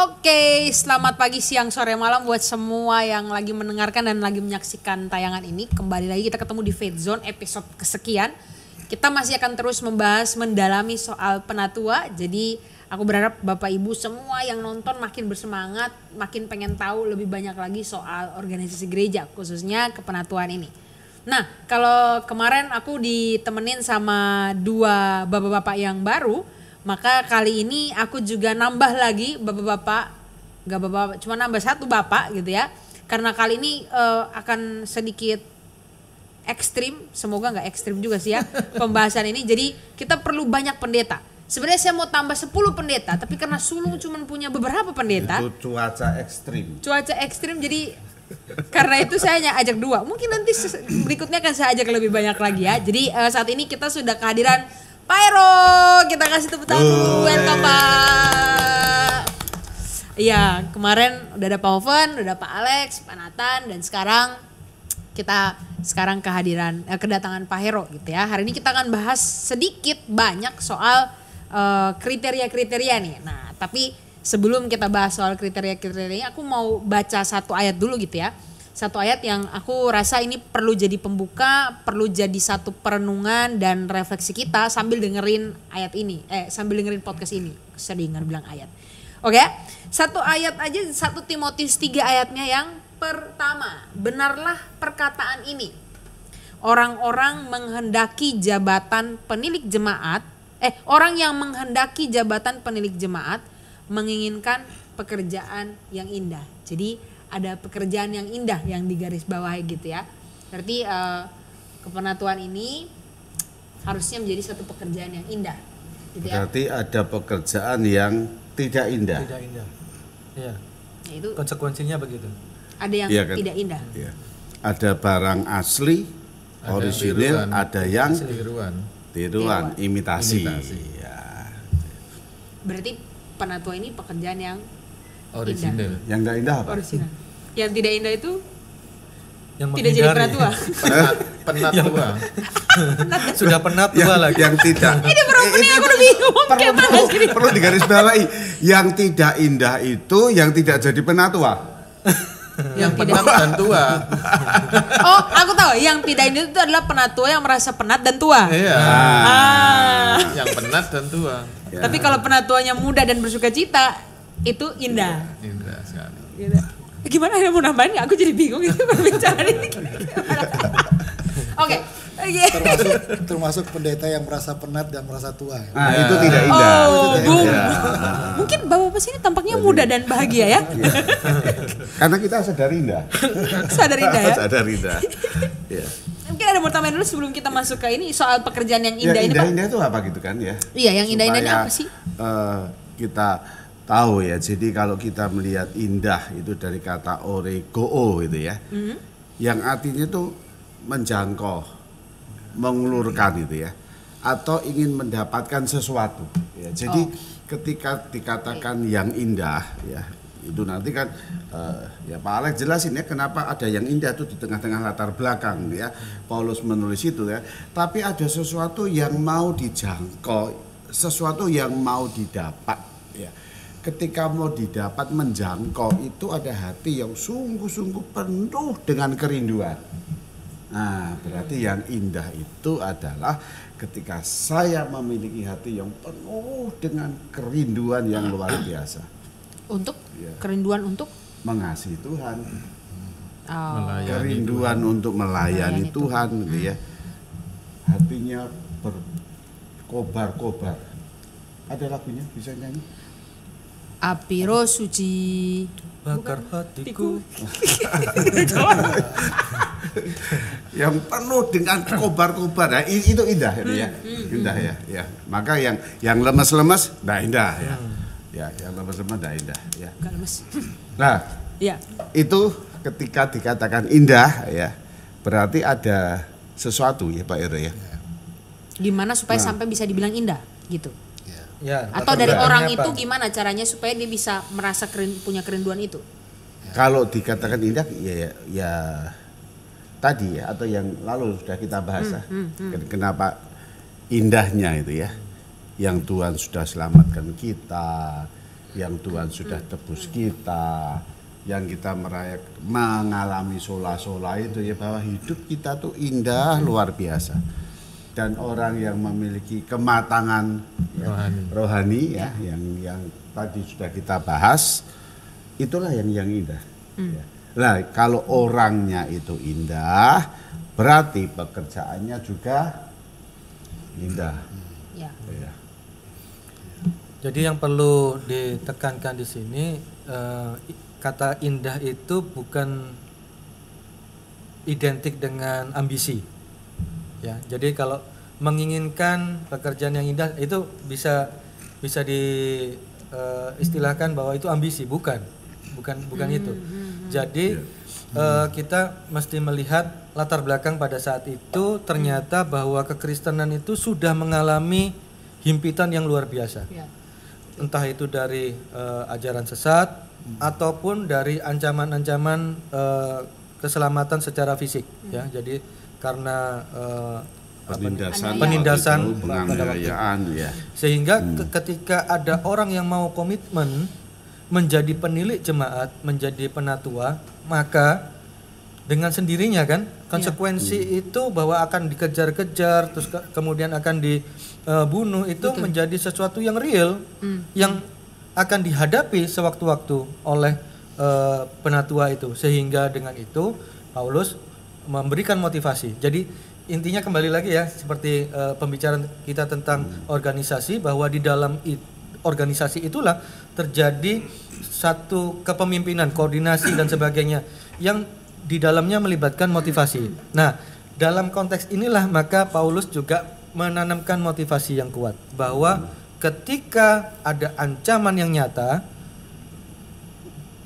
Oke, selamat pagi, siang, sore, malam buat semua yang lagi mendengarkan dan lagi menyaksikan tayangan ini. Kembali lagi kita ketemu di Faith Zone episode kesekian. Kita masih akan terus membahas, mendalami soal penatua. Jadi aku berharap Bapak Ibu semua yang nonton makin bersemangat, makin pengen tahu lebih banyak lagi soal organisasi gereja, khususnya kepenatuan ini. Nah, kalau kemarin aku ditemenin sama dua bapak-bapak yang baru, maka kali ini aku juga nambah lagi bapak-bapak, gak bapak, cuma nambah satu bapak gitu ya. Karena kali ini akan sedikit ekstrim, semoga gak ekstrim juga sih ya pembahasan ini. Jadi kita perlu banyak pendeta. Sebenarnya saya mau tambah 10 pendeta, tapi karena sulung cuma punya beberapa pendeta. Itu cuaca ekstrim. Cuaca ekstrim, jadi karena itu saya hanya ajak 2. Mungkin nanti berikutnya akan saya ajak lebih banyak lagi ya. Jadi saat ini kita sudah kehadiran Pak Hero, kita kasih tepuk tangan dulu, welcome Pak. Iya, kemarin udah ada Pak Hoven, udah ada Pak Alex, Pak Nathan, dan kita sekarang kedatangan Pak Hero gitu ya. Hari ini kita akan bahas sedikit banyak soal kriteria-kriteria nih. Nah, tapi sebelum kita bahas soal kriteria-kriteria, aku mau baca satu ayat dulu gitu ya. Satu ayat yang aku rasa ini perlu jadi pembuka, perlu jadi satu perenungan dan refleksi kita sambil dengerin ayat ini, sambil dengerin podcast ini. Saya bilang ayat. Oke, satu ayat aja, 1 Timotius 3 ayatnya yang pertama. Benarlah perkataan ini. Orang-orang menghendaki jabatan penilik jemaat, orang yang menghendaki jabatan penilik jemaat menginginkan pekerjaan yang indah. Jadi ada pekerjaan yang indah yang digaris bawahi gitu ya. Berarti kepenatuan ini harusnya menjadi satu pekerjaan yang indah gitu ya. Berarti ada pekerjaan yang tidak indah. Tidak indah. Iya. Nah, itu konsekuensinya begitu. ada yang Iya kan? tidak indah. Ya. Ada barang asli, orisinil, ada yang tiruan, imitasi. Ya. Berarti penatua ini pekerjaan yang Orisinil. Yang tidak indah apa? orisinal. Yang tidak indah itu Yang tidak jadi penatua. Penatua. Sudah penatua lagi. Yang tidak. Ini perempuannya aku udah bingung kayak mana sih. Perlu digarisbawahi. Yang tidak indah itu yang tidak jadi penatua. Yang penat dan tua. Oh, aku tahu. Yang tidak indah itu adalah penatua yang merasa penat dan tua. Iya. Yang penat dan tua. Ya. Tapi kalau penatuanya muda dan bersukacita, itu indah. Indah sekali. Gitu. Gimana ada mau nambahin nggak? Aku jadi bingung itu perbincangan ini. Oke. termasuk pendeta yang merasa penat dan merasa tua. Nah, itu tidak indah. Oh, Itu tidak Bung. indah. Mungkin bapak sini tampaknya muda dan bahagia ya. Karena kita sadar indah. Sadar indah ya. Sadar indah. Ya. Mungkin ada mau tambahin dulu sebelum kita masuk ke ini soal pekerjaan yang indah Yang ini Pak. indah-indah itu apa gitu kan ya? Iya, yang indah-indah ini Supaya, apa sih? Kita tahu ya. Jadi kalau kita melihat indah itu dari kata oregoo gitu ya. Yang artinya itu menjangkau, mengulurkan gitu ya. Atau ingin mendapatkan sesuatu ya. Jadi ketika dikatakan yang indah ya, itu nanti kan ya Pak Alex jelasin ya kenapa ada yang indah itu di tengah-tengah latar belakang ya. Paulus menulis itu ya. Tapi ada sesuatu yang mau dijangkau, sesuatu yang mau didapat ya. Ketika mau didapat, menjangkau, itu ada hati yang sungguh-sungguh penuh dengan kerinduan. Nah, berarti yang indah itu adalah ketika saya memiliki hati yang penuh dengan kerinduan yang luar biasa. Untuk Ya. kerinduan untuk Mengasihi Tuhan, Melayani kerinduan untuk melayani Tuhan gitu ya. Hatinya berkobar-kobar. Ada lagunya, bisa nyanyi? api roh suci bakar hatiku. Yang penuh dengan kobar-kobar ya, itu indah ya, indah ya, ya. Maka yang lemes-lemes, nah indah ya, ya, yang lemes-lemes, nah indah ya. Gak lemes. Nah, Ya. itu ketika dikatakan indah ya, berarti ada sesuatu ya Pak Ero ya. Gimana supaya sampai bisa dibilang indah gitu? Ya. Atau dari latar orang belakangnya itu apa? gimana caranya supaya dia bisa merasa punya kerinduan itu? Kalau dikatakan indah ya tadi ya, atau yang lalu sudah kita bahas lah. Kenapa indahnya itu ya, yang Tuhan sudah selamatkan kita, yang Tuhan sudah tebus kita, yang kita mengalami sola-sola itu ya, bahwa hidup kita tuh indah luar biasa. Dan orang yang memiliki kematangan rohani ya, yang tadi sudah kita bahas, itulah yang indah. Ya. Nah, kalau orangnya itu indah, berarti pekerjaannya juga indah. Ya. Ya. Jadi yang perlu ditekankan di sini, kata indah itu bukan identik dengan ambisi. Ya, jadi kalau menginginkan pekerjaan yang indah itu bisa istilahkan bahwa itu ambisi, bukan itu. Jadi kita mesti melihat latar belakang pada saat itu, ternyata bahwa kekristenan itu sudah mengalami himpitan yang luar biasa. Ya. Entah itu dari ajaran sesat ataupun dari ancaman-ancaman keselamatan secara fisik, ya. Jadi karena penindasan penganiayaan ya. Sehingga ketika ada orang yang mau komitmen menjadi penilik jemaat, menjadi penatua, maka dengan sendirinya kan konsekuensi itu bahwa akan dikejar-kejar, terus kemudian akan dibunuh, itu menjadi sesuatu yang real, yang akan dihadapi sewaktu-waktu oleh penatua itu. Sehingga dengan itu Paulus memberikan motivasi. Jadi intinya kembali lagi ya, seperti pembicaraan kita tentang organisasi, bahwa di dalam organisasi itulah terjadi satu kepemimpinan, koordinasi dan sebagainya yang di dalamnya melibatkan motivasi. Nah, dalam konteks inilah maka Paulus juga menanamkan motivasi yang kuat, bahwa ketika ada ancaman yang nyata,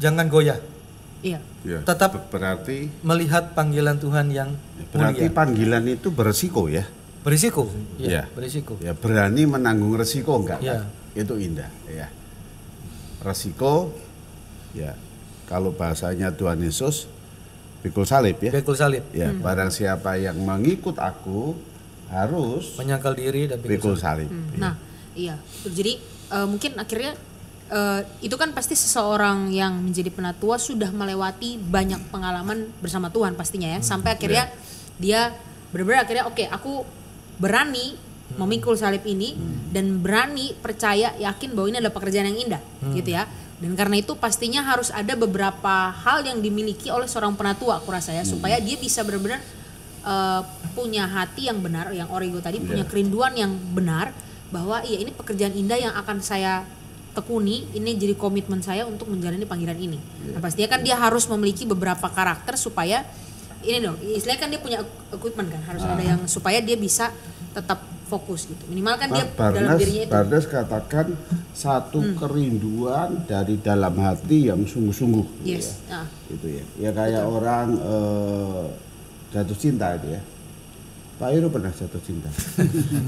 jangan goyah. Iya. Ya, Tetap berarti melihat panggilan Tuhan yang mulia. panggilan itu beresiko ya. Berisiko, Ya. berisiko. Ya, berani menanggung resiko enggak? Ya. Itu indah ya. Resiko ya, kalau bahasanya Tuhan Yesus pikul salib ya. Pikul salib, Ya, barang siapa yang mengikut aku harus menyangkal diri dan pikul salib. Nah, iya. Jadi mungkin akhirnya itu kan pasti seseorang yang menjadi penatua sudah melewati banyak pengalaman bersama Tuhan pastinya ya, sampai akhirnya dia benar-benar akhirnya oke, aku berani memikul salib ini dan berani percaya, yakin bahwa ini adalah pekerjaan yang indah gitu ya. Dan karena itu pastinya harus ada beberapa hal yang dimiliki oleh seorang penatua, aku rasa ya, supaya dia bisa benar-benar punya hati yang benar, yang Origo tadi punya kerinduan yang benar, bahwa iya ini pekerjaan indah yang akan saya tekuni, ini jadi komitmen saya untuk menjalani panggilan ini. Nah, pastinya kan dia harus memiliki beberapa karakter supaya ini dong, istilahnya kan dia punya equipment kan, harus ada yang supaya dia bisa tetap fokus gitu. Minimal kan dia dalam dirinya itu. Barnes katakan satu kerinduan dari dalam hati yang sungguh-sungguh. Yes. Ya. Itu ya. Ya kayak orang jatuh cinta itu ya. Pak Iro pernah jatuh cinta.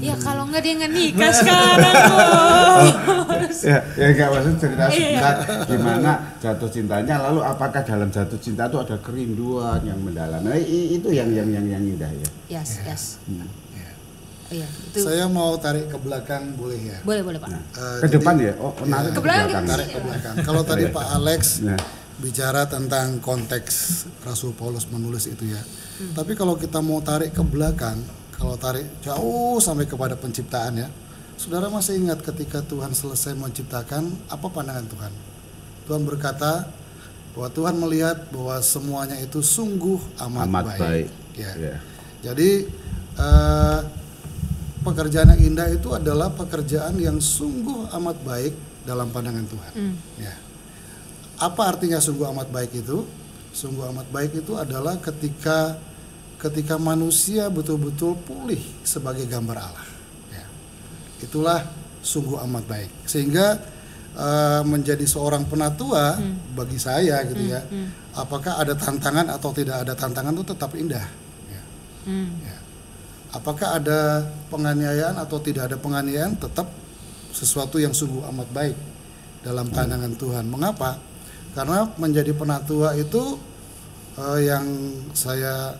Ya kalau enggak dia nggak nikah sekarang. Ya enggak, maksud cerita sebentar gimana jatuh cintanya, lalu apakah dalam jatuh cinta itu ada kerinduan yang mendalam. Nah, itu yang indah ya. Yes. Iya, itu. Saya mau tarik ke belakang boleh ya? Boleh Pak. Nah, ke depan ya? Oh, narik Ke ke belakang. belakang. Tarik ke belakang. Kalau tadi Pak Alex Nah. bicara tentang konteks Rasul Paulus menulis itu ya. Tapi kalau kita mau tarik ke belakang, kalau tarik jauh sampai kepada penciptaan ya, saudara masih ingat ketika Tuhan selesai menciptakan, apa pandangan Tuhan? Tuhan berkata bahwa Tuhan melihat bahwa semuanya itu sungguh amat baik. Ya. Ya. Jadi pekerjaan yang indah itu adalah pekerjaan yang sungguh amat baik dalam pandangan Tuhan. Ya. Apa artinya sungguh amat baik itu? Sungguh amat baik itu adalah ketika manusia betul-betul pulih sebagai gambar Allah. Ya. Itulah sungguh amat baik. Sehingga menjadi seorang penatua bagi saya gitu ya, apakah ada tantangan atau tidak ada tantangan itu tetap indah. Ya. Ya. Apakah ada penganiayaan atau tidak ada penganiayaan, tetap sesuatu yang sungguh amat baik dalam pandangan Tuhan. Mengapa? Karena menjadi penatua itu yang saya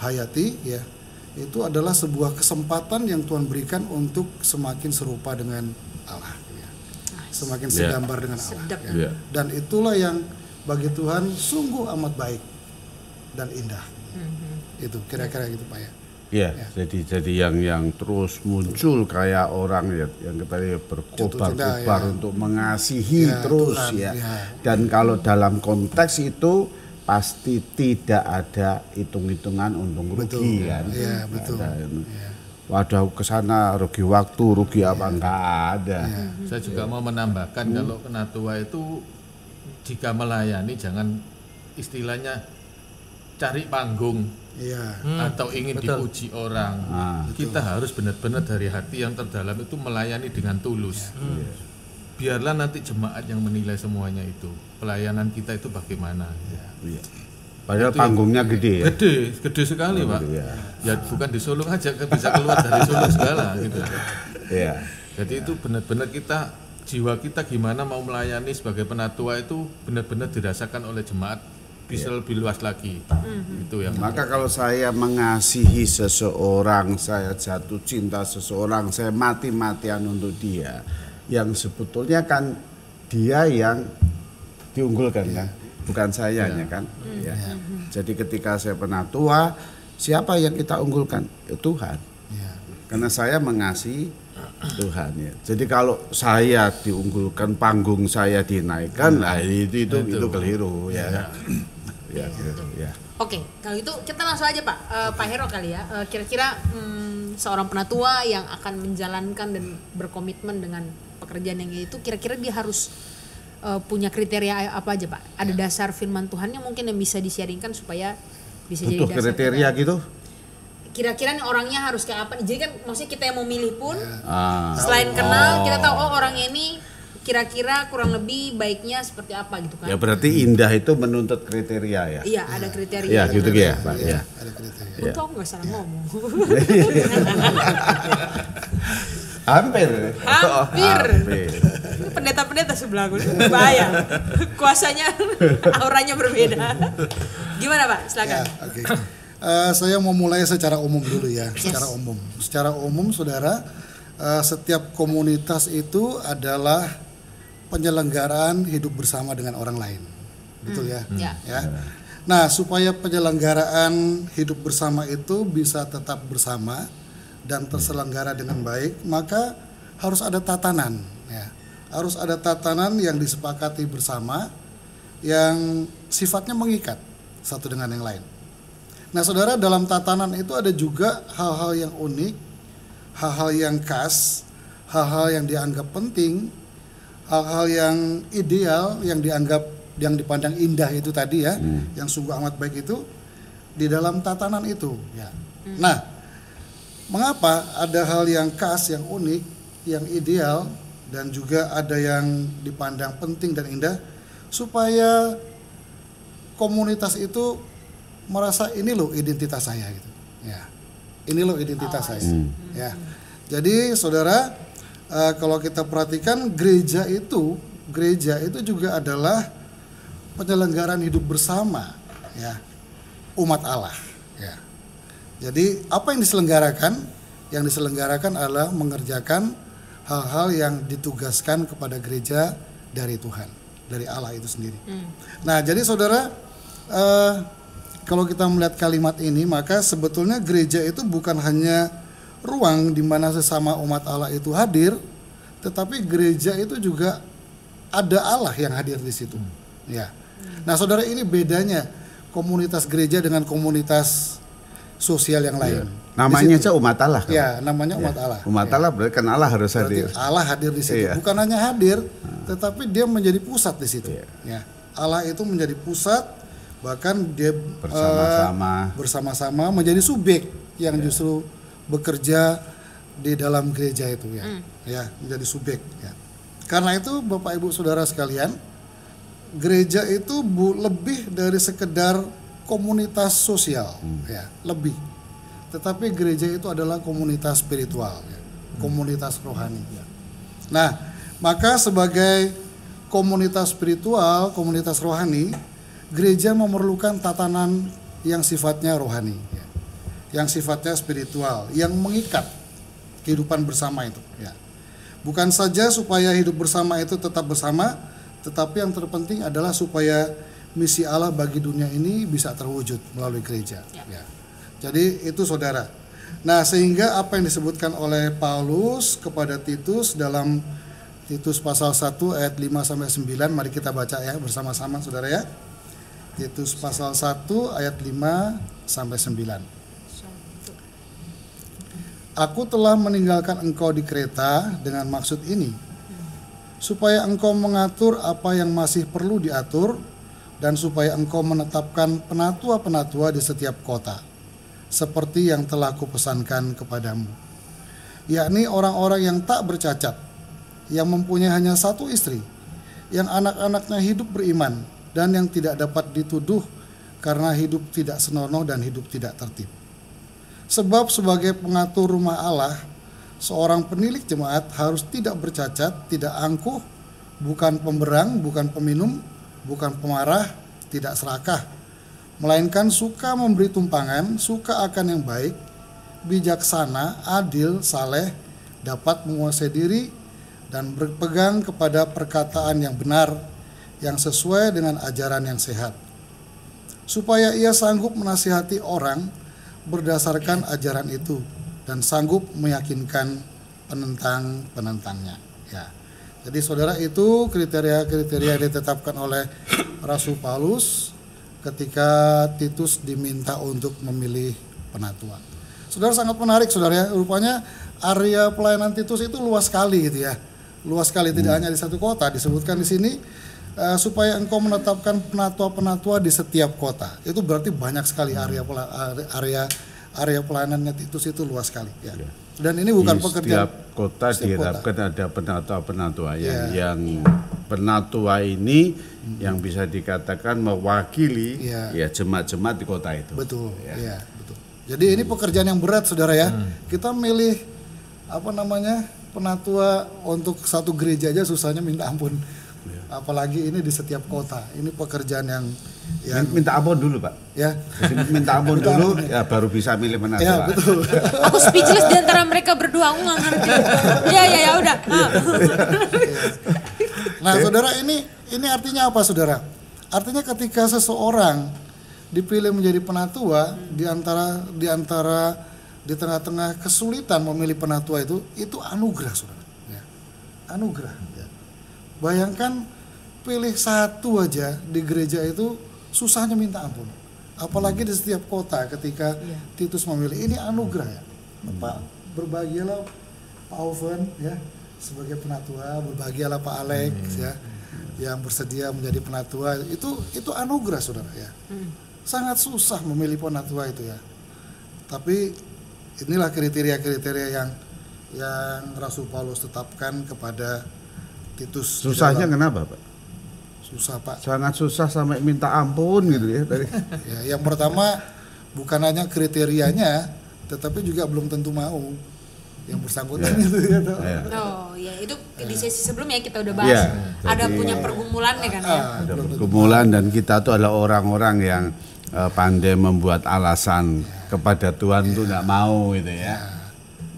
hayati ya, itu adalah sebuah kesempatan yang Tuhan berikan untuk semakin serupa dengan Allah ya. semakin Yeah. segambar dengan Allah. Sedap. Ya. Yeah. Dan itulah yang bagi Tuhan sungguh amat baik dan indah. Itu kira-kira gitu Pak ya. Ya, jadi yang terus muncul kayak orang ya yang kita berkobar-kobar ya. untuk mengasihi Ya, terus Tuhan, ya. ya. Dan kalau dalam konteks itu pasti tidak ada hitung-hitungan untung rugi kan. Iya, betul. Ada, waduh kesana rugi waktu, rugi apa enggak ada. Saya juga mau menambahkan kalau penatua itu jika melayani jangan istilahnya cari panggung Iya. atau ingin dipuji orang. Kita harus benar-benar dari hati yang terdalam itu melayani dengan tulus. Biarlah nanti jemaat yang menilai semuanya itu. Pelayanan kita itu bagaimana. Iya. Padahal Itu panggungnya gede ya. Gede sekali Pak. Iya. Ya bukan di Solo aja bisa keluar dari Solo segala gitu. Iya. Jadi itu benar-benar kita jiwa kita gimana mau melayani sebagai penatua itu benar-benar dirasakan oleh jemaat bisa lebih luas lagi. Itu yang Maka kalau saya mengasihi seseorang, saya jatuh cinta seseorang, saya mati-matian untuk dia, yang sebetulnya kan dia yang diunggulkan kan, bukan sayanya kan. Ya. Jadi ketika saya penatua, siapa yang kita unggulkan? Ya, Tuhan. Ya. Karena saya mengasihi Tuhan ya. Jadi kalau saya diunggulkan, panggung saya dinaikkan, lah itu keliru ya. Ya, gitu, ya. Oke, kalau itu kita langsung aja Pak, Pak Hero kali ya. Kira-kira seorang penatua yang akan menjalankan dan berkomitmen dengan pekerjaan yang itu, kira-kira dia harus punya kriteria apa aja Pak? Ada dasar firman Tuhannya mungkin yang bisa di-sharingkan supaya bisa jadi Butuh dasar kriteria kita. gitu. Kira-kira nih orangnya harus kayak apa nih? Jadi kan maksudnya kita yang memilih pun selain Oh. kenal, kita tahu orangnya ini kira-kira kurang lebih baiknya seperti apa gitu kan? Ya berarti indah itu menuntut kriteria ya. Iya, ada kriteria. Ya gitu ya, Pak ya. Ada kriteria. Untung aku nggak salah ngomong. Hampir. Hampir. Ini pendeta-pendeta sebelah gue, bahaya. Kuasanya, auranya berbeda. Gimana Pak? Silakan. Ya, oke. Saya mau mulai secara umum dulu ya. Secara umum, saudara, setiap komunitas itu adalah penyelenggaraan hidup bersama dengan orang lain, betul ya? Ya. Ya. Nah, supaya penyelenggaraan hidup bersama itu bisa tetap bersama dan terselenggara dengan baik, maka harus ada tatanan, ya. Harus ada tatanan yang disepakati bersama, yang sifatnya mengikat satu dengan yang lain. Nah, saudara, dalam tatanan itu ada juga hal-hal yang unik, hal-hal yang khas, hal-hal yang dianggap penting, hal-hal yang ideal, yang dipandang indah itu tadi ya, yang sungguh amat baik itu di dalam tatanan itu. Ya. Nah, mengapa ada hal yang khas, yang unik, yang ideal, dan juga ada yang dipandang penting dan indah, supaya komunitas itu merasa ini loh identitas saya gitu. Ya. Ini loh identitas saya. Ya. Jadi saudara, kalau kita perhatikan gereja itu juga adalah penyelenggaraan hidup bersama, ya, umat Allah. Ya. Jadi apa yang diselenggarakan? Yang diselenggarakan adalah mengerjakan hal-hal yang ditugaskan kepada gereja dari Tuhan, dari Allah itu sendiri. Nah, jadi saudara, kalau kita melihat kalimat ini, maka sebetulnya gereja itu bukan hanya ruang di mana sesama umat Allah itu hadir, tetapi gereja itu juga ada Allah yang hadir di situ. Ya. Nah, saudara, ini bedanya komunitas gereja dengan komunitas sosial yang lain. Namanya aja umat Allah kan? Ya, namanya umat Allah. Umat Allah berarti kan Allah harus Berarti hadir. Allah hadir di situ. Iya. Bukan hanya hadir, tetapi dia menjadi pusat di situ. Ya. Allah itu menjadi pusat, bahkan dia bersama-sama menjadi subjek yang justru bekerja di dalam gereja itu ya. Ya, menjadi subjek ya. Karena itu Bapak Ibu Saudara sekalian, gereja itu lebih dari sekedar komunitas sosial ya, lebih. Tetapi gereja itu adalah komunitas spiritual ya, komunitas rohani ya. Nah, maka sebagai komunitas spiritual, komunitas rohani, gereja memerlukan tatanan yang sifatnya rohani ya, yang sifatnya spiritual, yang mengikat kehidupan bersama itu ya. Bukan saja supaya hidup bersama itu tetap bersama, tetapi yang terpenting adalah supaya misi Allah bagi dunia ini bisa terwujud melalui gereja. Ya. Jadi itu saudara. Nah, sehingga apa yang disebutkan oleh Paulus kepada Titus dalam Titus pasal 1 ayat 5 sampai 9, mari kita baca ya bersama-sama saudara ya. Titus pasal 1 ayat 5 sampai 9. Aku telah meninggalkan engkau di Kreta dengan maksud ini, supaya engkau mengatur apa yang masih perlu diatur, dan supaya engkau menetapkan penatua-penatua di setiap kota, seperti yang telah kupesankan kepadamu, yakni orang-orang yang tak bercacat, yang mempunyai hanya satu istri, yang anak-anaknya hidup beriman, dan yang tidak dapat dituduh karena hidup tidak senonoh dan hidup tidak tertib. Sebab sebagai pengatur rumah Allah, seorang penilik jemaat harus tidak bercacat, tidak angkuh, bukan pemberang, bukan peminum, bukan pemarah, tidak serakah, melainkan suka memberi tumpangan, suka akan yang baik, bijaksana, adil, saleh, dapat menguasai diri, dan berpegang kepada perkataan yang benar, yang sesuai dengan ajaran yang sehat, supaya ia sanggup menasihati orang berdasarkan ajaran itu, dan sanggup meyakinkan penentang-penentangnya. Ya. Jadi saudara, itu kriteria-kriteria yang ditetapkan oleh Rasul Paulus ketika Titus diminta untuk memilih penatua. Saudara, sangat menarik saudara ya. Rupanya area pelayanan Titus itu luas sekali gitu ya. Luas sekali, tidak hanya di satu kota. Disebutkan di sini supaya engkau menetapkan penatua-penatua di setiap kota. Itu berarti banyak sekali area pelayanannya Titus itu luas sekali ya. Dan ini bukan pekerjaan. Setiap kota diharapkan ada penatua-penatua yang penatua ini yang bisa dikatakan mewakili ya jemaat-jemaat di kota itu. Betul. Ya, betul. Jadi ini pekerjaan yang berat saudara ya. Kita milih penatua untuk satu gereja aja susahnya minta ampun. Apalagi ini di setiap kota. Ini pekerjaan yang minta ampun dulu Pak. Ya. Jadi minta ampun dulu ya baru bisa milih penatua. Ya betul. Aku speechless di antara mereka berdua, aku nggak ngerti. Ya udah. Nah saudara, ini artinya apa saudara? Artinya ketika seseorang dipilih menjadi penatua di tengah-tengah kesulitan memilih penatua itu anugerah saudara. Ya. Anugerah. Ya. Bayangkan pilih satu aja di gereja itu susahnya minta ampun. Apalagi di setiap kota ketika Titus memilih, ini anugerah ya. Pak, berbahagialah Pak Oven ya sebagai penatua, berbahagialah Pak Alex ya yang bersedia menjadi penatua. Itu anugerah saudara ya. Sangat susah memilih penatua itu ya. Tapi inilah kriteria-kriteria yang Rasul Paulus tetapkan kepada Titus. Susahnya kenapa Pak? Susah Pak. Sangat susah sampai minta ampun gitu ya tadi. Ya, yang pertama bukan hanya kriterianya, tetapi juga belum tentu mau yang bersangkutan itu ya. Oh ya, itu di sesi sebelumnya kita udah bahas. Ada punya pergumulannya kan ya. Ada pergumulan, dan kita tuh adalah orang-orang yang pandai membuat alasan kepada Tuhan tuh nggak mau gitu ya.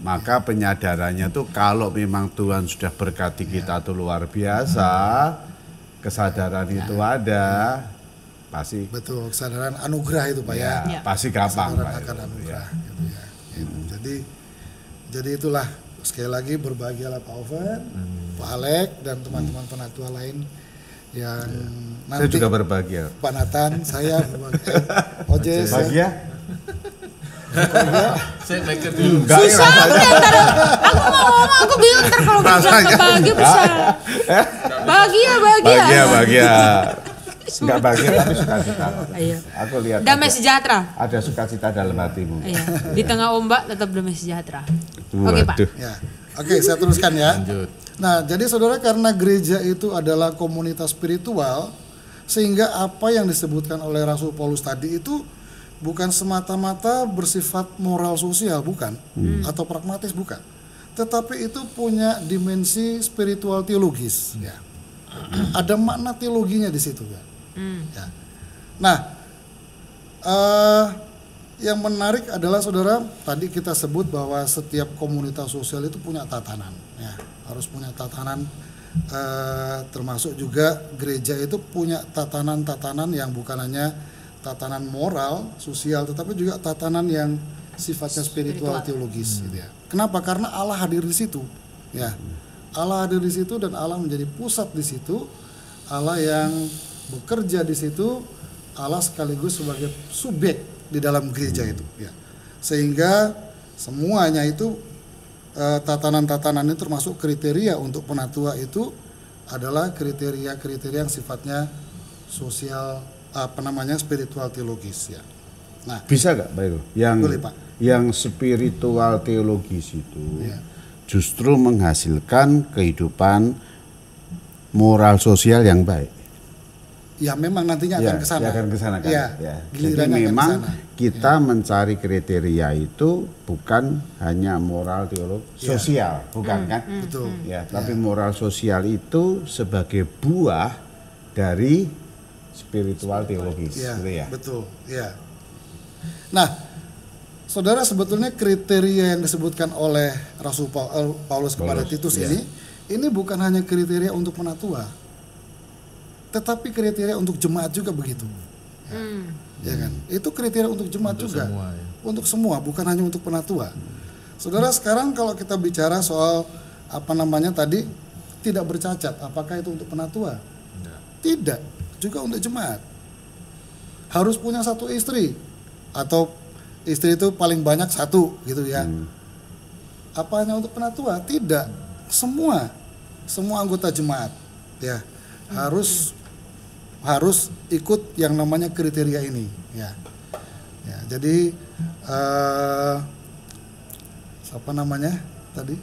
Maka penyadarannya tuh kalau memang Tuhan sudah berkati kita tuh luar biasa, kesadaran itu ada, pasti betul, kesadaran anugerah itu Pak ya. Pasti gampang kesadaran Pak. Akan anugerah gitu ya. Jadi itulah, sekali lagi berbahagialah Pak Oven, Pak Alek, dan teman-teman penatua lain yang nanti. Saya juga berbahagia. Pak Nathan, saya berbahagia. Ojes bahagia. Saya mikir dulu. Susah antara aku mau ngomong, aku bingung ntar kalau bilang bahagia bisa. Bahagia. Enggak bahagia tapi sukacita. Iya. Aku lihat. Damai sejahtera. Ada sukacita dalam hatimu. Iya. Di tengah ombak tetap damai sejahtera. Oke Pak. Ya. Oke, saya teruskan ya. Lanjut. Nah, jadi saudara, karena gereja itu adalah komunitas spiritual, sehingga apa yang disebutkan oleh Rasul Paulus tadi itu bukan semata-mata bersifat moral sosial, bukan, atau pragmatis, bukan. Tetapi itu punya dimensi spiritual teologis. Ya. Ada makna teologinya di situ ya. Ya. Nah, Yang menarik adalah saudara, tadi kita sebut bahwa setiap komunitas sosial itu punya tatanan, ya, harus punya tatanan, termasuk juga gereja itu punya tatanan-tatanan yang bukan hanya tatanan moral, sosial, tetapi juga tatanan yang sifatnya spiritual, teologis, gitu ya. Kenapa? Karena Allah hadir di situ, ya. Allah hadir di situ dan Allah menjadi pusat di situ, Allah yang bekerja di situ, Allah sekaligus sebagai subjek di dalam gereja itu, ya. Sehingga semuanya itu tatanan-tatanan ini termasuk kriteria untuk penatua itu adalah kriteria-kriteria yang sifatnya sosial, spiritual teologis, ya. Nah, bisa nggak Pak Iro? Boleh, Pak. Yang spiritual teologis itu Ya. justru menghasilkan kehidupan moral sosial yang baik. Ya memang nantinya akan ke sana. Akan ke sana kan. Ya, Jadi gilirannya akan memang kesana. kita mencari kriteria itu bukan hanya moral teolog sosial, bukan kan? Betul. Ya, tapi moral sosial itu sebagai buah dari spiritual teologis, Ya, gitu ya. betul. Ya. Nah, saudara, sebetulnya kriteria yang disebutkan oleh Rasul Paulus kepada Titus ini bukan hanya kriteria untuk penatua, tetapi kriteria untuk jemaat juga begitu. Ya kan? Itu kriteria untuk jemaat Untuk juga. semua, ya. Untuk semua, bukan hanya untuk penatua. Saudara, sekarang kalau kita bicara soal tadi tidak bercacat, apakah itu untuk penatua? Tidak, juga untuk jemaat. Harus punya satu istri atau istri itu paling banyak satu gitu ya. Apa hanya untuk penatua? Tidak. Semua anggota jemaat ya harus ikut yang namanya kriteria ini, ya. Jadi siapa namanya tadi?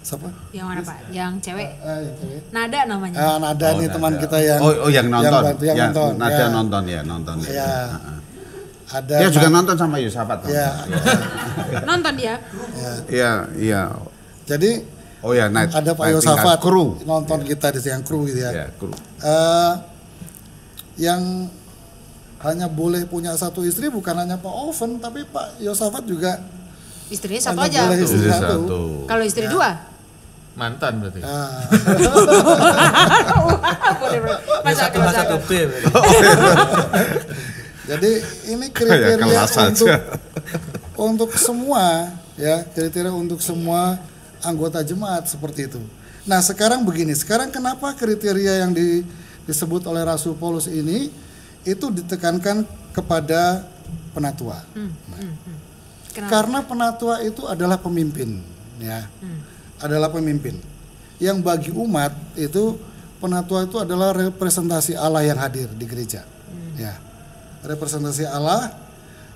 Siapa? Yang mana Pak? Yang cewek? Yang cewek. Nada namanya. Nada nih teman Nada. kita yang yang nonton, yang nonton. Nada Ya. nonton. Ya. Ada Dia juga nonton sama Yosafat. Ya. Nonton dia. Iya. Jadi ada Pak Yosafat kru nonton kita di yang kru gitu ya. Ya, kru. Yang hanya boleh punya satu istri bukan hanya Pak Oven, tapi Pak Yosafat juga Istrinya satu hanya aja. boleh istri Istri satu. satu. Kalau istri dua? Mantan berarti. Masuk akal, masuk akal. B. Jadi ini kriteria kelas aja. untuk semua ya, kriteria untuk semua anggota jemaat seperti itu. Nah, sekarang begini, sekarang kenapa kriteria yang disebut oleh Rasul Paulus ini itu ditekankan kepada penatua? Kenapa? Karena penatua itu adalah pemimpin, ya. Adalah pemimpin. Yang bagi umat itu penatua itu adalah representasi Allah yang hadir di gereja. Ya. Representasi Allah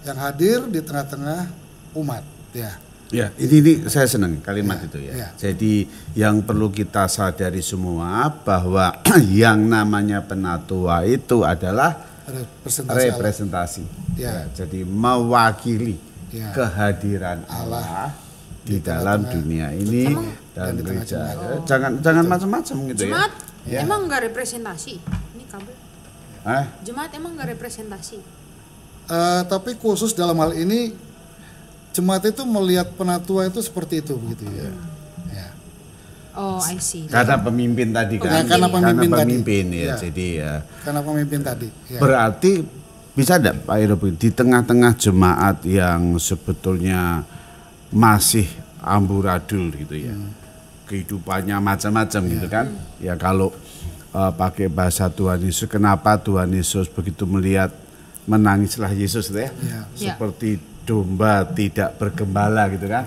yang hadir di tengah-tengah umat, ya. Ya, ini saya senang kalimat itu ya. Ya. Jadi yang perlu kita sadari semua bahwa yang namanya penatua itu adalah representasi. Ya. Jadi mewakili Ya. kehadiran Allah di dalam dunia ini dan di tengah gereja. jemaat. Jangan macam-macam gitu Jemaat ya. emang nggak representasi? Ini kabel. Ya. Jemaat emang nggak representasi? Tapi khusus dalam hal ini jemaat itu melihat penatua itu seperti itu begitu ya. Ya. Oh, I see. Karena pemimpin tadi kan. Karena pemimpin tadi. ya. Ya. Jadi ya. Karena pemimpin tadi. Ya. Berarti bisa tidak Pak Iro, di tengah-tengah jemaat yang sebetulnya masih amburadul gitu ya, kehidupannya macam-macam gitu kan, ya kalau pakai bahasa Tuhan Yesus, kenapa Tuhan Yesus begitu melihat menangislah Yesus gitu ya, seperti domba tidak bergembala gitu kan,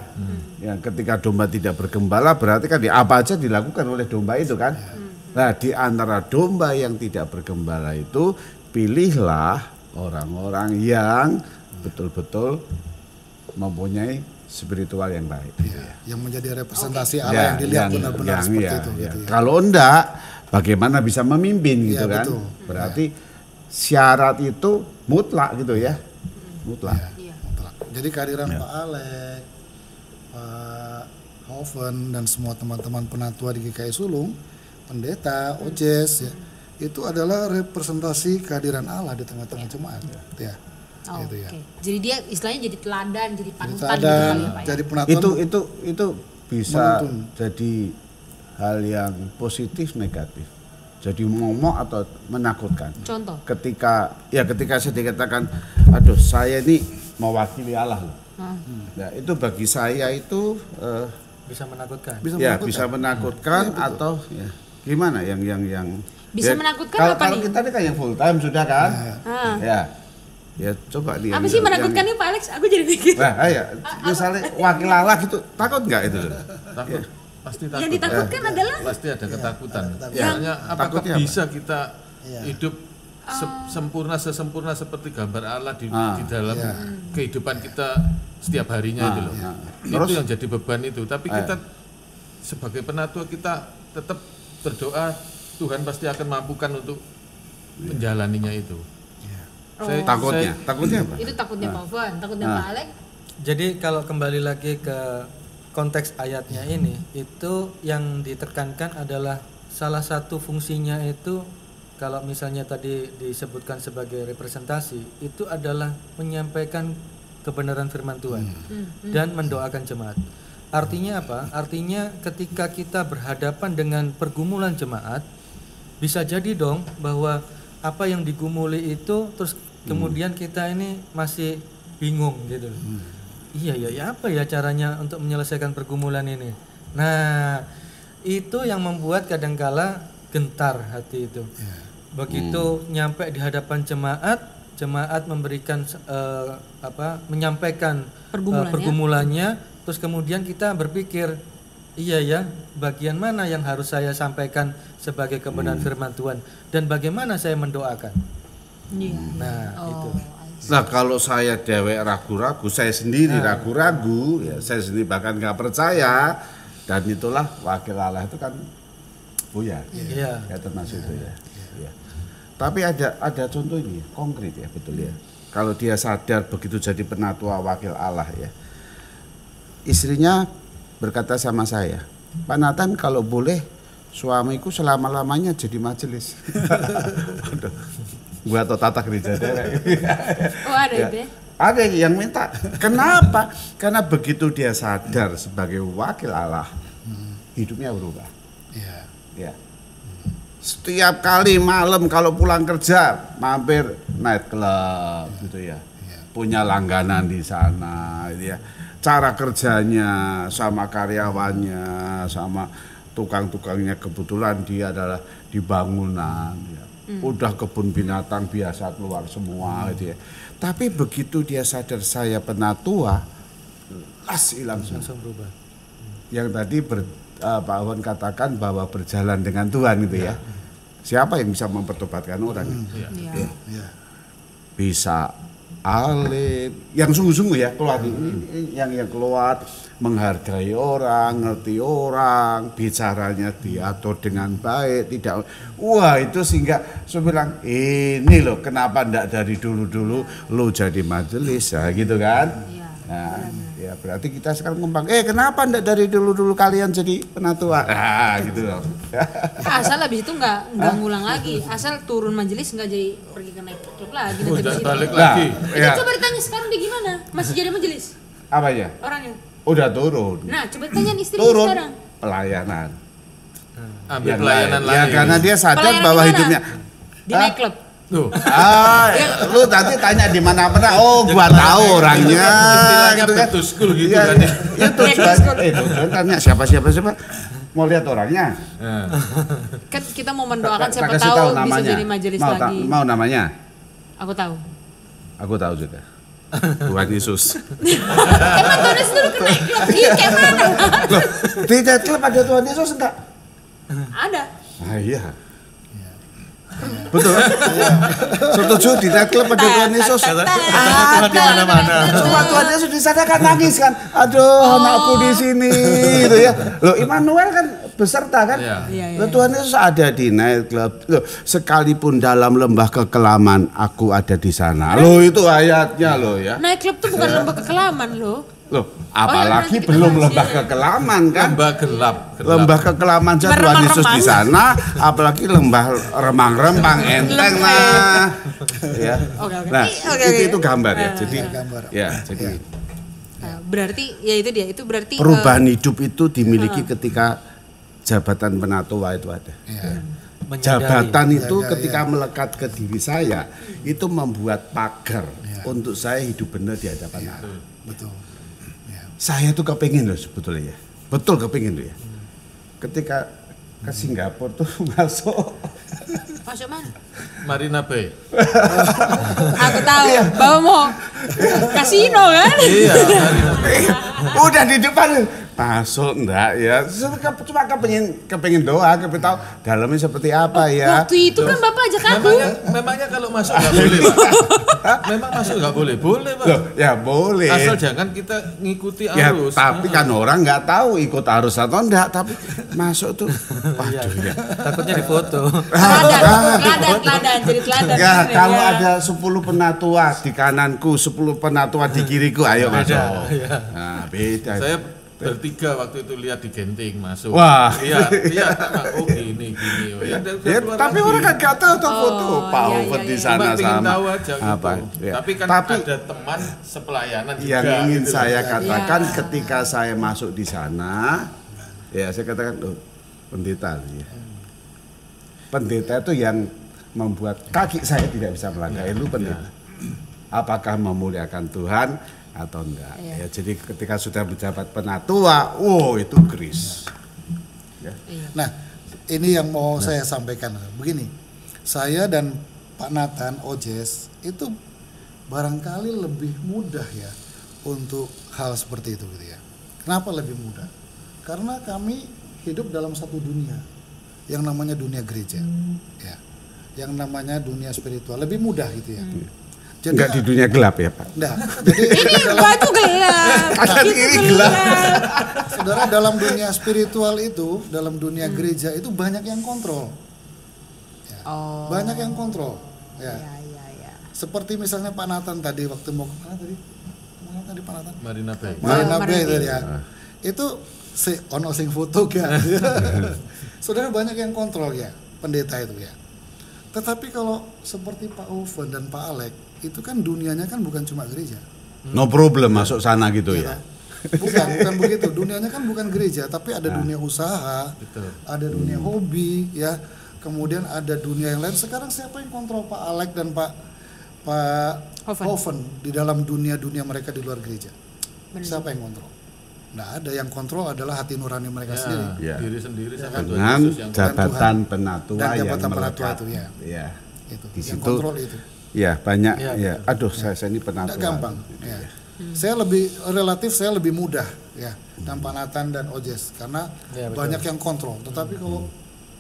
ya ketika domba tidak bergembala berarti kan apa aja dilakukan oleh domba itu kan, nah di antara domba yang tidak bergembala itu pilihlah orang-orang yang betul-betul mempunyai spiritual yang baik. Yang menjadi representasi Allah yang dilihat benar-benar seperti itu. Gitu ya. Kalau enggak, bagaimana bisa memimpin gitu kan? Betul. Berarti syarat itu mutlak gitu ya, mutlak. Mutlak. Jadi kehadiran Pak Alek, Pak Hoven dan semua teman-teman penatua di GKI Sulung, pendeta, OJES ya, itu adalah representasi kehadiran Allah di tengah-tengah jemaat. Ya. Oh, gitu ya. oke. Jadi dia istilahnya jadi teladan, jadi panutan gitu Dan kali ya, Pak ya? jadi penonton Itu bisa Menuntun. jadi hal yang positif negatif. Jadi momok atau menakutkan. Contoh. Ketika saya dikatakan, aduh saya ini mewakili Allah loh. Nah, itu bagi saya itu Bisa menakutkan. bisa menakutkan atau ya, gimana yang Bisa ya, menakutkan kalau, apa kalau nih? kita ini kan yang full time sudah kan? Ya coba dia. Apa sih menakutkannya Pak Alex? Aku jadi mikir. Nah, ya, misalnya wakil Allah gitu, takut nggak itu? Takut. Pasti takut. Yang ditakutkan adalah Pasti ada ketakutan. Ya. Misalnya apakah Takutnya apa? bisa kita hidup sesempurna seperti gambar Allah di dalam kehidupan kita setiap harinya itu loh. Terus? Itu yang jadi beban itu. Tapi kita sebagai penatua kita tetap berdoa Tuhan pasti akan mampukan untuk menjalaninya itu. Takutnya apa? itu takutnya Pak Van, takutnya Pak Alex. Jadi kalau kembali lagi ke konteks ayatnya ini, itu yang ditekankan adalah salah satu fungsinya itu, kalau misalnya tadi disebutkan sebagai representasi, itu adalah menyampaikan kebenaran firman Tuhan dan mendoakan jemaat. Artinya apa? Artinya ketika kita berhadapan dengan pergumulan jemaat, bisa jadi dong bahwa apa yang digumuli itu terus kemudian kita ini masih bingung gitu. Iya ya apa ya caranya untuk menyelesaikan pergumulan ini. Nah, itu yang membuat kadangkala gentar hati itu. Begitu nyampe di hadapan jemaat memberikan menyampaikan pergumulannya, terus kemudian kita berpikir, iya ya, bagian mana yang harus saya sampaikan sebagai kebenaran firman Tuhan dan bagaimana saya mendoakan. Nah, itu. Nah kalau saya dewek ragu-ragu, saya sendiri ragu-ragu, ya saya sendiri bahkan nggak percaya, dan itulah wakil Allah itu kan buyar, ya termasuk itu ya. Tapi ada contoh ini konkret ya, betul ya. Kalau dia sadar begitu jadi penatua wakil Allah ya, istrinya berkata sama saya, Pak Nathan kalau boleh suamiku selama-lamanya jadi majelis. Aduh, gua atau tatak gereja derek. Oh ada ya. itu ya? Ada yang minta. Kenapa? Karena begitu dia sadar sebagai wakil Allah, hidupnya berubah. Ya. Setiap kali malam kalau pulang kerja mampir night club gitu ya. Punya langganan di sana gitu ya. Cara kerjanya sama karyawannya sama tukang-tukangnya, kebetulan dia adalah di bangunan ya. Udah kebun binatang biasa keluar semua gitu ya. Tapi begitu dia sadar saya penatua, langsung berubah. Yang tadi Pak Awan katakan bahwa berjalan dengan Tuhan gitu ya. Siapa yang bisa mempertobatkan orang? Ya. Bisa alim, yang sungguh-sungguh ya keluar ini, yang keluar menghargai orang, ngerti orang, bicaranya diatur dengan baik, tidak. Wah itu sehingga saya bilang ini loh kenapa ndak dari dulu lo jadi majelis ya gitu kan? Nah, ya berarti kita sekarang ngomong, kenapa ndak dari dulu kalian jadi penatua? Gitu loh. Asal habis itu nggak ngulang lagi, asal turun majelis nggak jadi pergi ke naik klub lagi. Balik lagi. Itu coba ditanya sekarang dia gimana? Masih jadi majelis? Apa ya? Orangnya. Udah turun. Nah coba tanya istri Turun sekarang. pelayanan. Ambil pelayanan Ya lagi. karena dia sadar Pelayanan bahwa di mana? hidupnya Di naik klub. Tuh. Lu nanti tanya di mana-mana. Oh, gua tahu orangnya. Istilahnya Gitu kan. back to school gitu Iya, kan ya. iya, tujuan tanya siapa. Mau lihat orangnya? Kan kita mau mendoakan Tak siapa kasih tahu bisa namanya. jadi majelis lagi. Mau namanya? Aku tahu. Aku tahu juga. Tuhan Yesus. Emang Tuhan Yesus dulu ke naik klub gitu kayak mana? Loh, di klub ada Tuhan Yesus enggak? Ada. Iya. Betul. Setuju di klub ada Tuhan Yesus. Tuhan di mana-mana. Cuma Tuhan Yesus di sana kan nangis kan. Aduh, anakku di sini gitu ya. Loh, Immanuel kan beserta kan? Iya. Loh, Tuhan Yesus ada di night club. Loh, sekalipun dalam lembah kekelaman aku ada di sana. Loh, itu ayatnya loh ya. Naik klub tuh bukan lembah kekelaman loh. Loh, apalagi belum lembah kekelaman kan? Lembah gelap. Lembah kekelaman saja Tuhan Yesus di sana, apalagi lembah remang-remang enteng lah. Ya. Nah, itu gambar ya. Jadi jadi berarti ya itu dia, itu berarti perubahan hidup itu dimiliki ketika jabatan penatua itu ada. Jabatan itu ketika melekat ke diri saya, itu membuat pagar untuk saya hidup benar di hadapan Allah. Betul. Saya tuh kepingin loh sebetulnya ya. Betul kepingin loh ya. Ketika ke Singapura tuh masuk mana? Marina Bay. Aku tahu, Bapak mau kasino kan? Iya, Marina Bay. Udah di depan masuk enggak ya, cuma kepengin doang, kepengin tahu dalamnya seperti apa ya. Waktu itu kan Bapak ajak aku. Memangnya kalau masuk nggak boleh, Pak? Memang masuk nggak boleh? Boleh, Pak. Loh, ya boleh. Asal jangan kita ngikuti Ya, arus. tapi kan orang nggak tahu ikut arus atau enggak, tapi masuk tuh, waduh ya. Takutnya difoto. Teladan, jadi teladan. Ya, kalau ada 10 penatua di kananku, 10 penatua di kiriku, ayo masuk. Nah, beda. Saya bertiga waktu itu lihat di Genting masuk. Wah. Iya, oh gini. Ya, tapi orang kan gak tahu tuh foto Pak Ufet di sana Cuma pengen sama tahu aja gitu. apa. Ya. Tapi kan Tapi ada teman sepelayanan juga. yang ingin gitu saya loh. katakan ketika saya masuk di sana, ya saya katakan, pendeta ya. Pendeta itu yang membuat kaki saya tidak bisa melangkah, itu pendeta. Apakah memuliakan Tuhan atau enggak? Ya, jadi ketika sudah menjabat penatua, itu grace. Ya. Nah, ini yang mau saya sampaikan. Begini, saya dan Pak Nathan Ojes itu barangkali lebih mudah ya untuk hal seperti itu gitu ya. Kenapa lebih mudah? Karena kami hidup dalam satu dunia yang namanya dunia gereja, ya, yang namanya dunia spiritual, lebih mudah gitu ya. Jadi, enggak di dunia gelap ya Pak? Enggak. Jadi Ini batu gelap. Ini gelap. Saudara, dalam dunia spiritual itu, dalam dunia gereja itu banyak yang kontrol. Ya. Banyak yang kontrol. Ya. Seperti misalnya Pak Nathan tadi waktu mau ke mana tadi? Mana tadi Pak Nathan? Marina Bay. Marina Bay tadi ya. Itu sing foto kan. Saudara, banyak yang kontrol ya, pendeta itu ya. Tetapi kalau seperti Pak Oven dan Pak Alek, itu kan dunianya kan bukan cuma gereja. No problem masuk sana gitu ya. Bukan begitu. Dunianya kan bukan gereja, tapi ada dunia usaha, ada dunia hobi, ya. Kemudian ada dunia yang lain. Sekarang siapa yang kontrol Pak Alek dan Pak Oven di dalam dunia mereka di luar gereja? Siapa yang kontrol? Nggak ada. Yang kontrol adalah hati nurani mereka sendiri. Ya. Diri sendiri sama Dengan Tuhan Yesus yang jabatan penatua dan yang jabatan penatua melekat. itu ya. Ya. Itu. Di Yang situ kontrol itu. ya banyak Ya, ya. Aduh, saya ini penatua. Nggak gampang. Ya. Saya lebih mudah ya tanpa Nathan dan Ojes karena banyak yang kontrol. Tetapi kalau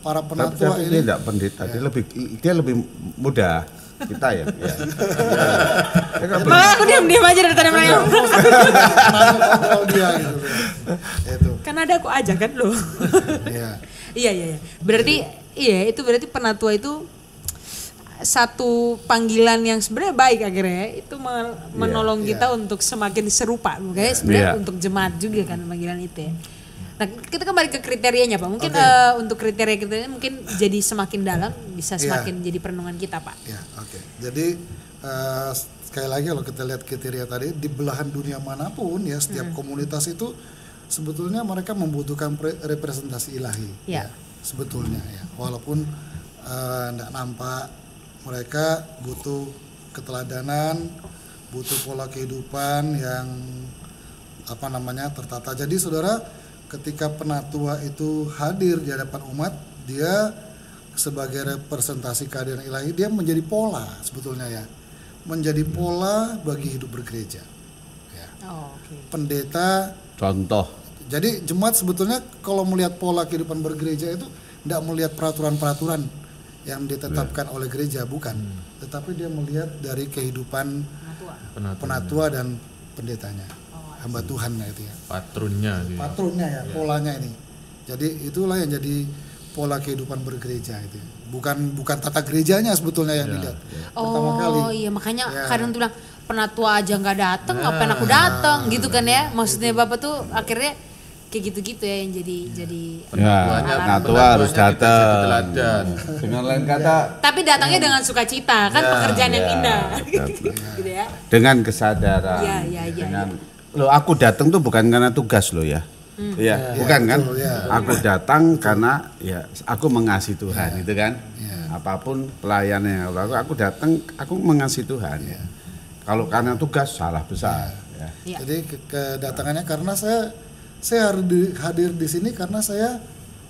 para penatua Tapi ini dia tidak pendeta, dia lebih mudah kita ya. Malah aku diam aja dari tadi mereka. kontrol dia gitu. Itu. Kan ada aku aja kan lo. Iya. Iya. Berarti itu berarti penatua itu satu panggilan yang sebenarnya baik akhirnya itu menolong kita untuk semakin serupa. Makanya sebenarnya untuk jemaat juga kan panggilan itu ya. Nah, kita kembali ke kriterianya Pak. Mungkin untuk kriteria mungkin jadi semakin dalam, bisa semakin jadi perenungan kita Pak. Ya, oke. Jadi sekali lagi kalau kita lihat kriteria tadi, di belahan dunia manapun ya setiap komunitas itu sebetulnya mereka membutuhkan representasi ilahi. Ya. Sebetulnya ya. Walaupun enggak nampak, mereka butuh keteladanan, butuh pola kehidupan yang tertata. Jadi saudara, ketika penatua itu hadir di hadapan umat, dia sebagai representasi kehadiran ilahi, dia menjadi pola sebetulnya ya, menjadi pola bagi hidup bergereja. Ya. Pendeta contoh. Jadi jemaat sebetulnya kalau melihat pola kehidupan bergereja itu tidak melihat peraturan-peraturan yang ditetapkan oleh gereja, bukan, tetapi dia melihat dari kehidupan penatua dan pendetanya. Hamba Tuhan itu ya. Patronnya ya, polanya ini. Jadi itulah yang jadi pola kehidupan bergereja itu. Bukan tata gerejanya sebetulnya yang dilihat. Pertama kali. Iya, makanya kadang tuh bilang penatua aja nggak dateng, ngapain aku dateng gitu kan ya? Maksudnya Bapak tuh akhirnya kayak gitu-gitu ya yang jadi penatua harus datang. Dengan lain kata, tapi datangnya dengan sukacita kan, pekerjaan yang indah. Gitu ya. Dengan kesadaran. Iya. Loh, aku datang tuh bukan karena tugas loh ya. Iya, bukan kan? Aku datang karena ya aku mengasihi Tuhan itu kan. Apapun pelayanan yang aku datang, aku mengasihi Tuhan ya. Kalau karena tugas salah besar. Ya. Jadi kedatangannya karena saya harus hadir di sini karena saya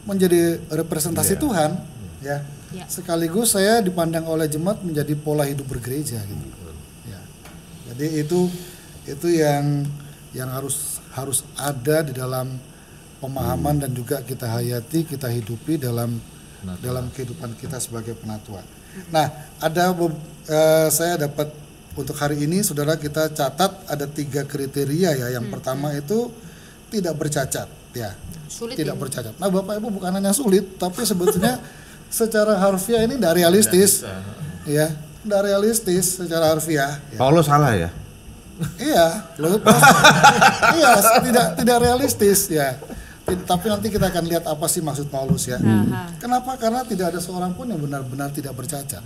menjadi representasi Tuhan, ya. Sekaligus saya dipandang oleh jemaat menjadi pola hidup bergereja gitu. Ya. Jadi itu yang harus ada di dalam pemahaman dan juga kita hayati, kita hidupi dalam kehidupan kita sebagai penatua. Nah, saya dapat untuk hari ini, saudara, kita catat ada 3 kriteria ya. Yang pertama itu tidak bercacat, ya. Sulit tidak ini. bercacat. Nah, Bapak Ibu, bukan hanya sulit, tapi sebetulnya secara harfiah ini tidak realistis, ya. Tidak realistis secara harfiah. Ya. Paulus salah ya? Iya, tidak realistis ya. Tapi nanti kita akan lihat apa sih maksud Paulus ya. Kenapa? Karena tidak ada seorang pun yang benar-benar tidak bercacat.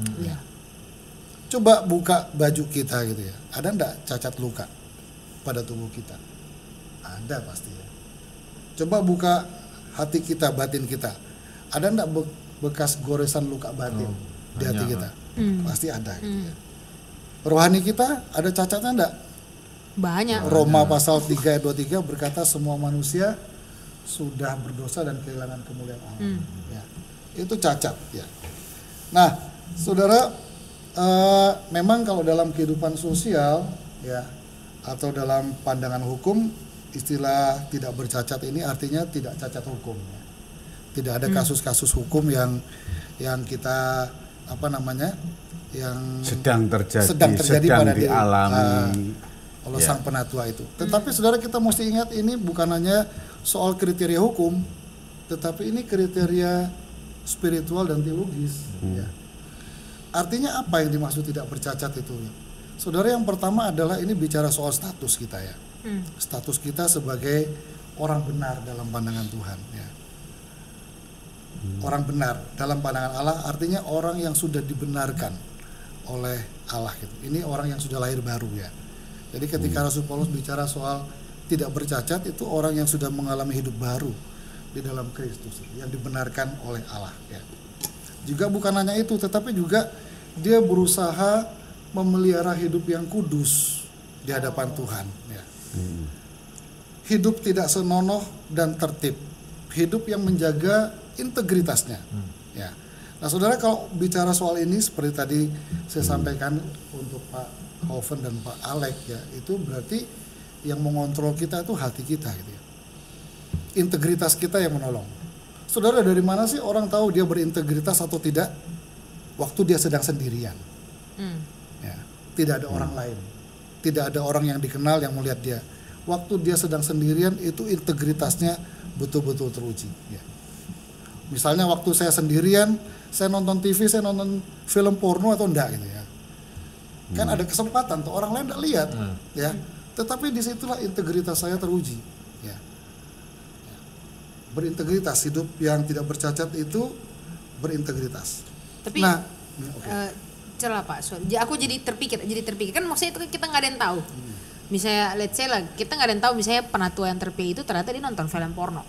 Coba buka baju kita gitu ya. Ada enggak cacat luka pada tubuh kita? Ada pasti ya. Coba buka hati kita, batin kita. Ada enggak bekas goresan luka batin di hati kita? Pasti ada gitu ya. Rohani kita ada cacatnya enggak? Banyak. Roma pasal 3 ayat 23 berkata semua manusia sudah berdosa dan kehilangan kemuliaan Allah. Ya. Itu cacat ya. Nah, saudara, memang kalau dalam kehidupan sosial ya atau dalam pandangan hukum, istilah tidak bercacat ini artinya tidak cacat hukum ya. Tidak ada kasus-kasus hukum yang kita yang sedang terjadi pada dialami oleh sang penatua itu. Tetapi saudara, kita mesti ingat ini bukan hanya soal kriteria hukum, tetapi ini kriteria spiritual dan teologis. Ya. Artinya apa yang dimaksud tidak bercacat itu? Saudara, yang pertama adalah ini bicara soal status kita ya. Status kita sebagai orang benar dalam pandangan Tuhan. Ya. Orang benar dalam pandangan Allah artinya orang yang sudah dibenarkan oleh Allah gitu. Ini orang yang sudah lahir baru ya. Jadi ketika Rasul Paulus bicara soal tidak bercacat, itu orang yang sudah mengalami hidup baru di dalam Kristus, yang dibenarkan oleh Allah ya. Juga bukan hanya itu, tetapi juga dia berusaha memelihara hidup yang kudus di hadapan Tuhan ya. Hidup tidak senonoh dan tertib, hidup yang menjaga integritasnya ya. Nah, saudara, kalau bicara soal ini seperti tadi saya sampaikan untuk Pak Hoven dan Pak Alek ya, itu berarti yang mengontrol kita itu hati kita gitu ya. Integritas kita yang menolong. Saudara, dari mana sih orang tahu dia berintegritas atau tidak? Waktu dia sedang sendirian. Ya, tidak ada orang lain. Tidak ada orang yang dikenal yang melihat dia. Waktu dia sedang sendirian itu integritasnya betul-betul teruji ya. Misalnya waktu saya sendirian, saya nonton TV, saya nonton film porno atau enggak gitu ya. Kan ada kesempatan tuh orang lain enggak lihat ya. Tetapi disitulah integritas saya teruji ya. Berintegritas, hidup yang tidak bercacat itu berintegritas. Tapi celah Pak, sorry. Aku jadi terpikir kan, maksudnya itu kita nggak ada yang tahu. Misalnya let's say lah, kita nggak ada yang tahu misalnya penatua yang terpilih itu ternyata dia nonton film porno,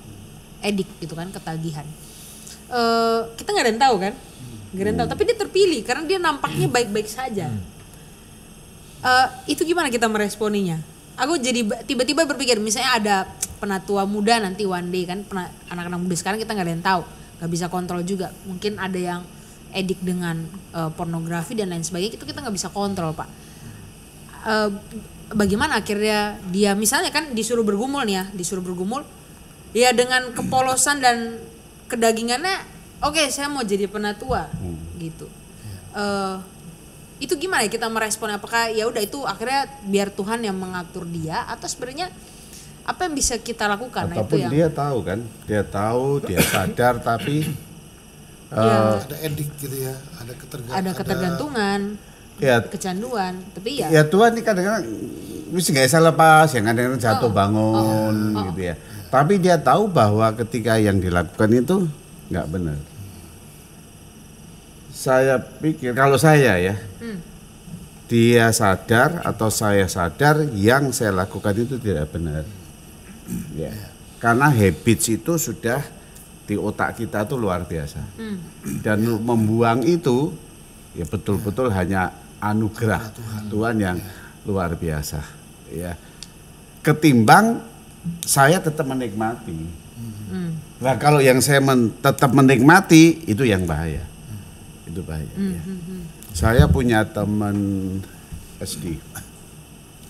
edik gitu kan, ketagihan. Kita nggak ada yang tahu kan, nggak ada yang tahu. Tapi dia terpilih karena dia nampaknya baik-baik saja. Itu gimana kita meresponinya? Aku jadi tiba-tiba berpikir, misalnya ada penatua muda nanti one day kan, anak-anak muda sekarang kita nggak ada yang tahu, nggak bisa kontrol juga. Mungkin ada yang edik dengan pornografi dan lain sebagainya, itu kita nggak bisa kontrol Pak. Bagaimana akhirnya dia misalnya kan disuruh bergumul ya dengan kepolosan dan kedagingannya, oke, saya mau jadi penatua gitu. Itu gimana ya kita merespon? Apakah ya udah itu akhirnya biar Tuhan yang mengatur dia, atau sebenarnya apa yang bisa kita lakukan? Ataupun itu yang dia tahu kan, dia sadar tapi ada edik gitu ya, ada ketergantungan. Ya, kecanduan. Tapi ya, ya Tuhan ini kadang-kadang mesti nggak bisa lepas, yang kadang-kadang jatuh bangun gitu ya. Tapi dia tahu bahwa ketika yang dilakukan itu nggak benar. Saya pikir kalau saya ya, dia sadar atau saya sadar yang saya lakukan itu tidak benar. Ya, karena habits itu sudah di otak kita tuh luar biasa. Dan membuang itu ya betul-betul hanya anugerah Tuhan yang luar biasa. Ya, ketimbang saya tetap menikmati. Nah kalau yang saya tetap menikmati itu yang bahaya. Itu bahaya. Ya. Saya punya teman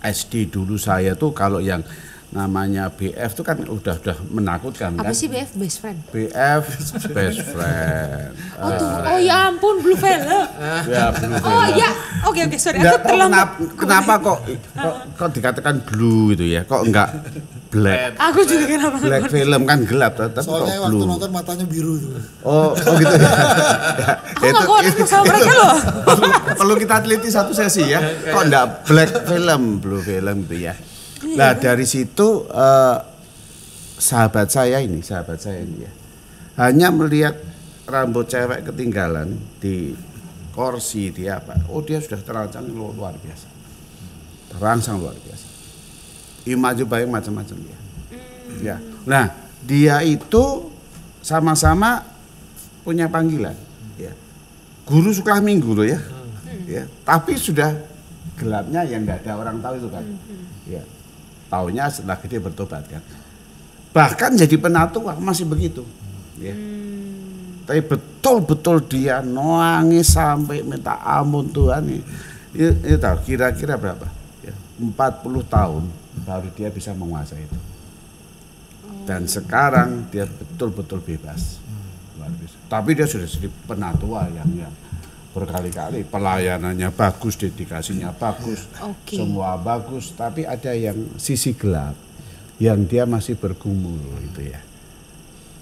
SD dulu saya tuh kalau yang namanya BF tuh kan udah menakutkan apa kan. sih BF, best friend? BF best friend. Oh ya ampun, Blue Veil. Ya, Blue Veil. Oh ya, oke sorry, Nggak, aku terlambat. kenapa kok dikatakan blue gitu ya? Kok enggak black? Aku juga kenapa? Black film kan gelap, tapi Soalnya kok waktu blue? nonton matanya biru tuh. Oh gitu ya. Aku nggak kuat sama mereka loh. Perlu kita teliti satu sesi ya. Kok enggak black film, blue film gitu ya. Nah dari situ sahabat saya ini ya, hanya melihat rambut cewek ketinggalan di kursi dia apa, oh dia sudah terancam luar biasa, terangsang luar biasa, maju bayang macam-macam ya. Ya, nah dia itu sama-sama punya panggilan, ya, guru sekolah minggu loh ya, ya, tapi sudah gelapnya yang nggak ada orang tahu itu kan, ya. Taunya setelah gede bertobat kan. Bahkan jadi penatua masih begitu. Ya. Tapi betul-betul dia nangis sampai minta ampun Tuhan. Ini tahu kira-kira berapa? Ya, 40 tahun baru dia bisa menguasai itu. Dan sekarang dia betul-betul bebas. Luar biasa. Tapi dia sudah jadi penatua yang berkali-kali, pelayanannya bagus, dedikasinya bagus, semua bagus, tapi ada yang sisi gelap yang dia masih bergumul gitu ya.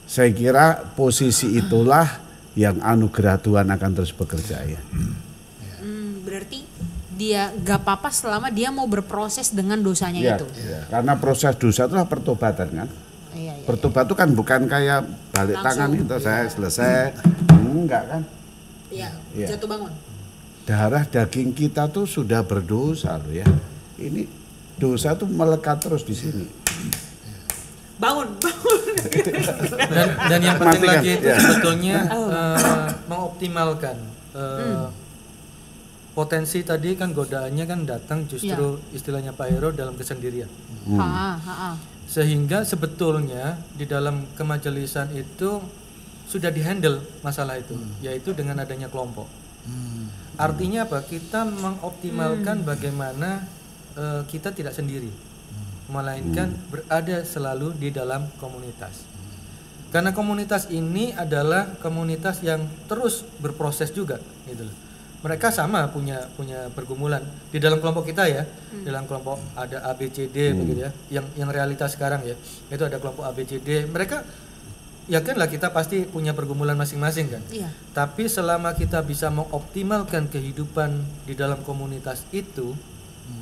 Saya kira posisi itulah yang anugerah Tuhan akan terus bekerja ya. Berarti dia gak apa-apa selama dia mau berproses dengan dosanya Ya, itu. ya. Karena proses dosa itulah pertobatan kan. Iya. Bertobat itu kan bukan kayak balik tangan itu saya selesai, enggak kan. Iya, Iya. jatuh bangun. Darah daging kita tuh sudah berdosa loh ya. Ini dosa tuh melekat terus di sini. Bangun. Dan yang penting Matikan, lagi itu ya. sebetulnya mengoptimalkan potensi tadi kan godaannya kan datang justru istilahnya Pak Hero dalam kesendirian. Sehingga sebetulnya di dalam kemajelisan itu sudah dihandle masalah itu, yaitu dengan adanya kelompok. Artinya apa? Kita mengoptimalkan bagaimana kita tidak sendiri, melainkan berada selalu di dalam komunitas. Karena komunitas ini adalah komunitas yang terus berproses juga, gitu loh. Mereka sama punya pergumulan di dalam kelompok kita ya. Di dalam kelompok ada ABCD begitu ya. Yang realitas sekarang ya, itu ada kelompok ABCD. Mereka yakinlah kita pasti punya pergumulan masing-masing kan. Iya. Tapi selama kita bisa mengoptimalkan kehidupan di dalam komunitas itu,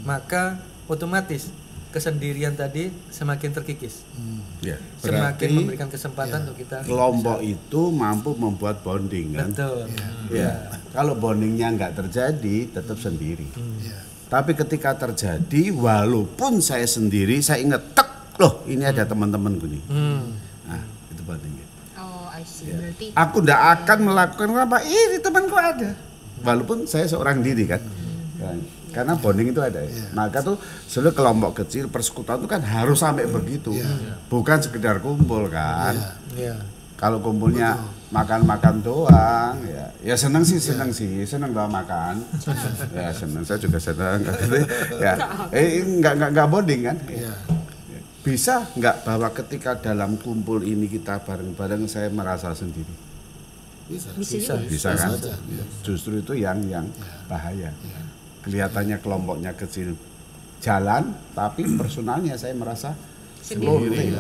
maka otomatis kesendirian tadi semakin terkikis. Ya, Semakin memberikan kesempatan untuk kita. Kelompok itu mampu membuat bonding kan. Betul. Ya. Kalau bondingnya nggak terjadi, tetap sendiri. Tapi ketika terjadi, walaupun saya sendiri, saya ingat loh ini ada teman-temanku nih. Nah, itu bondingnya. Oh, I see. Berarti Aku nggak akan melakukan apa, ini temanku ada. Walaupun saya seorang diri kan. Karena bonding itu ada ya. Maka tuh selalu kelompok kecil persekutuan itu kan harus sampai begitu. Bukan sekedar kumpul kan. Kalau kumpulnya makan-makan doang ya senang bawa makan. Ya senang, saya juga senang ya. Enggak bonding kan. Bisa nggak bahwa ketika dalam kumpul ini kita bareng-bareng saya merasa sendiri? Bisa kan? Justru itu yang bahaya. Kelihatannya kelompoknya kecil jalan, tapi personalnya saya merasa sendiri.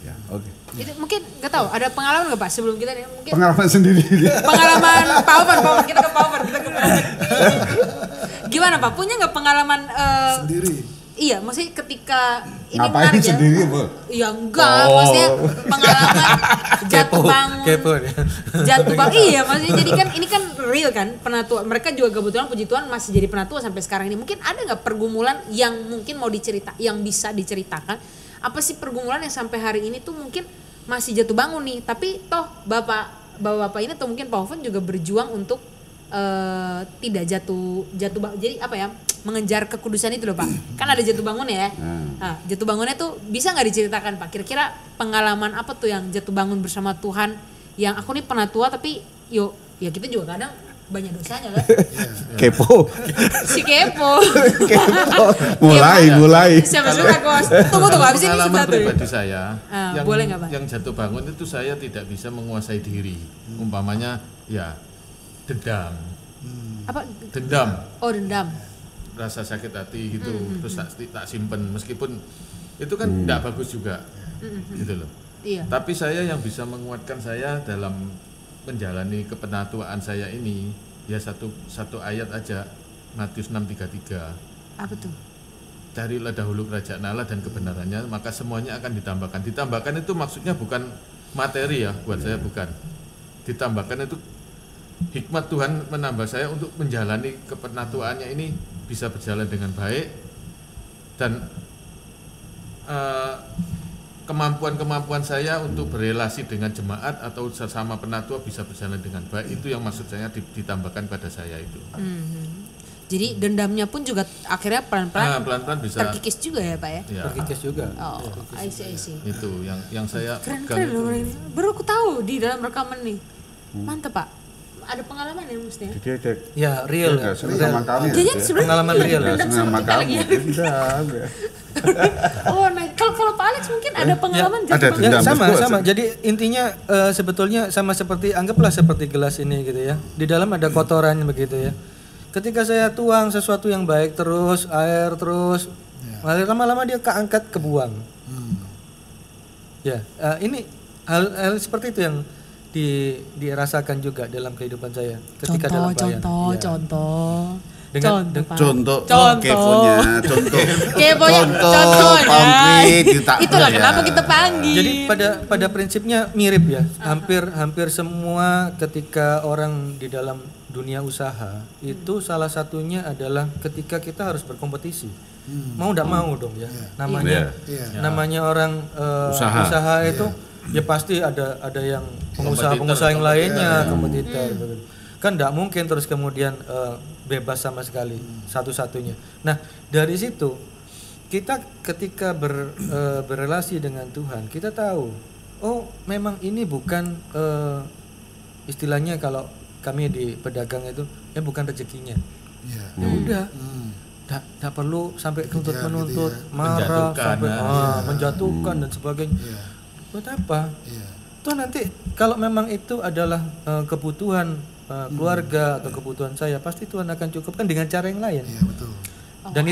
Ya, oke. itu mungkin nggak tahu ada pengalaman nggak Pak sebelum kita mungkin Pengalaman sendiri. pengalaman Pak Ovan kita ke Pak Ovan. Gimana Pak? Punya nggak pengalaman Sendiri. Iya, maksudnya ketika ini Ngapain menarik ya. sendiri, Bu? Ya enggak, maksudnya pengalaman jatuh bangun. Kepo dia. Jatuh bangun. Iya, maksudnya jadi kan ini kan real kan penatua. Mereka juga kebetulan puji Tuhan masih jadi penatua sampai sekarang ini. Mungkin ada nggak pergumulan yang mungkin mau yang bisa diceritakan? Apa sih pergumulan yang sampai hari ini tuh mungkin masih jatuh bangun nih, tapi toh bapak ini atau mungkin Pak Oven juga berjuang untuk tidak jatuh bangun. Jadi apa ya, mengejar kekudusan itu loh Pak. Kan ada jatuh bangun ya. Nah, jatuh bangunnya tuh bisa nggak diceritakan Pak? Kira-kira pengalaman apa tuh yang jatuh bangun bersama Tuhan? Yang aku nih penatua tapi ya kita juga kadang banyak dosanya kan. Kepo. Si kepo. Mulai. Siapa suka Kos? Tunggu habis ini Pengalaman sebentar. pribadi saya yang, boleh nggak, Pak? yang jatuh bangun itu saya tidak bisa menguasai diri. Umpamanya ya dendam. Apa? Dendam. Oh, dendam. Rasa sakit hati gitu, terus tak simpen meskipun itu kan tidak bagus juga. Gitu loh. Iya. Tapi saya yang bisa menguatkan saya dalam menjalani kepenatuaan saya ini ya satu ayat aja, Matius 6:33. Apa tuh? Carilah dahulu kerajaan Allah dan kebenarannya, maka semuanya akan ditambahkan. Ditambahkan itu maksudnya bukan materi ya, buat saya bukan. Ditambahkan itu hikmat Tuhan menambah saya untuk menjalani kepenatuannya ini bisa berjalan dengan baik, dan kemampuan saya untuk berelasi dengan jemaat atau sesama penatua bisa berjalan dengan baik. Itu yang maksud saya ditambahkan pada saya itu. Jadi dendamnya pun juga akhirnya pelan-pelan Bisa terkikis juga ya Pak ya? ya, Terkikis juga. Oh, I see. itu yang saya Keren pegang itu. loh ini. Baru aku tahu di dalam rekaman nih. Mantap Pak. Ada pengalaman ya mestinya? Dia ada Ya, real. nggak senang sama kamu. Jadi sebenarnya Pengalaman iya, real. dendam Senang sama sama kita lagi kamu. ya. Dendam ya. Oh, nah kalau Pak Alex mungkin ada pengalaman ada jatuh bangun. Ya, dendam. sama. Jadi intinya sebetulnya sama seperti, anggaplah seperti gelas ini gitu ya. Di dalam ada kotoran begitu ya. Ketika saya tuang sesuatu yang baik terus, air terus, lama-lama dia keangkat, kebuang. Ya, ini hal seperti itu yang dirasakan juga dalam kehidupan saya ketika dalam pelayanan. Contoh. Pak. Contoh. Contohnya, konkret kita. Itulah ya. kenapa kita panggil. Jadi pada prinsipnya mirip ya. Hampir semua ketika orang di dalam dunia usaha itu salah satunya adalah ketika kita harus berkompetisi. Mau tidak mau dong ya. Namanya orang usaha itu ya pasti ada yang pengusaha yang lainnya kompetitor. Kan tidak mungkin terus kemudian bebas sama sekali satu-satunya. Nah, dari situ kita ketika berrelasi dengan Tuhan, kita tahu, oh memang ini bukan istilahnya kalau kami di pedagang itu bukan rezekinya. Ya udah. Tak perlu sampai menuntut, marah, sampai menjatuhkan dan sebagainya. Buat apa? Toh nanti kalau memang itu adalah kebutuhan keluarga atau kebutuhan saya, pasti Tuhan akan cukupkan dengan cara yang lain. Iya, betul. Dan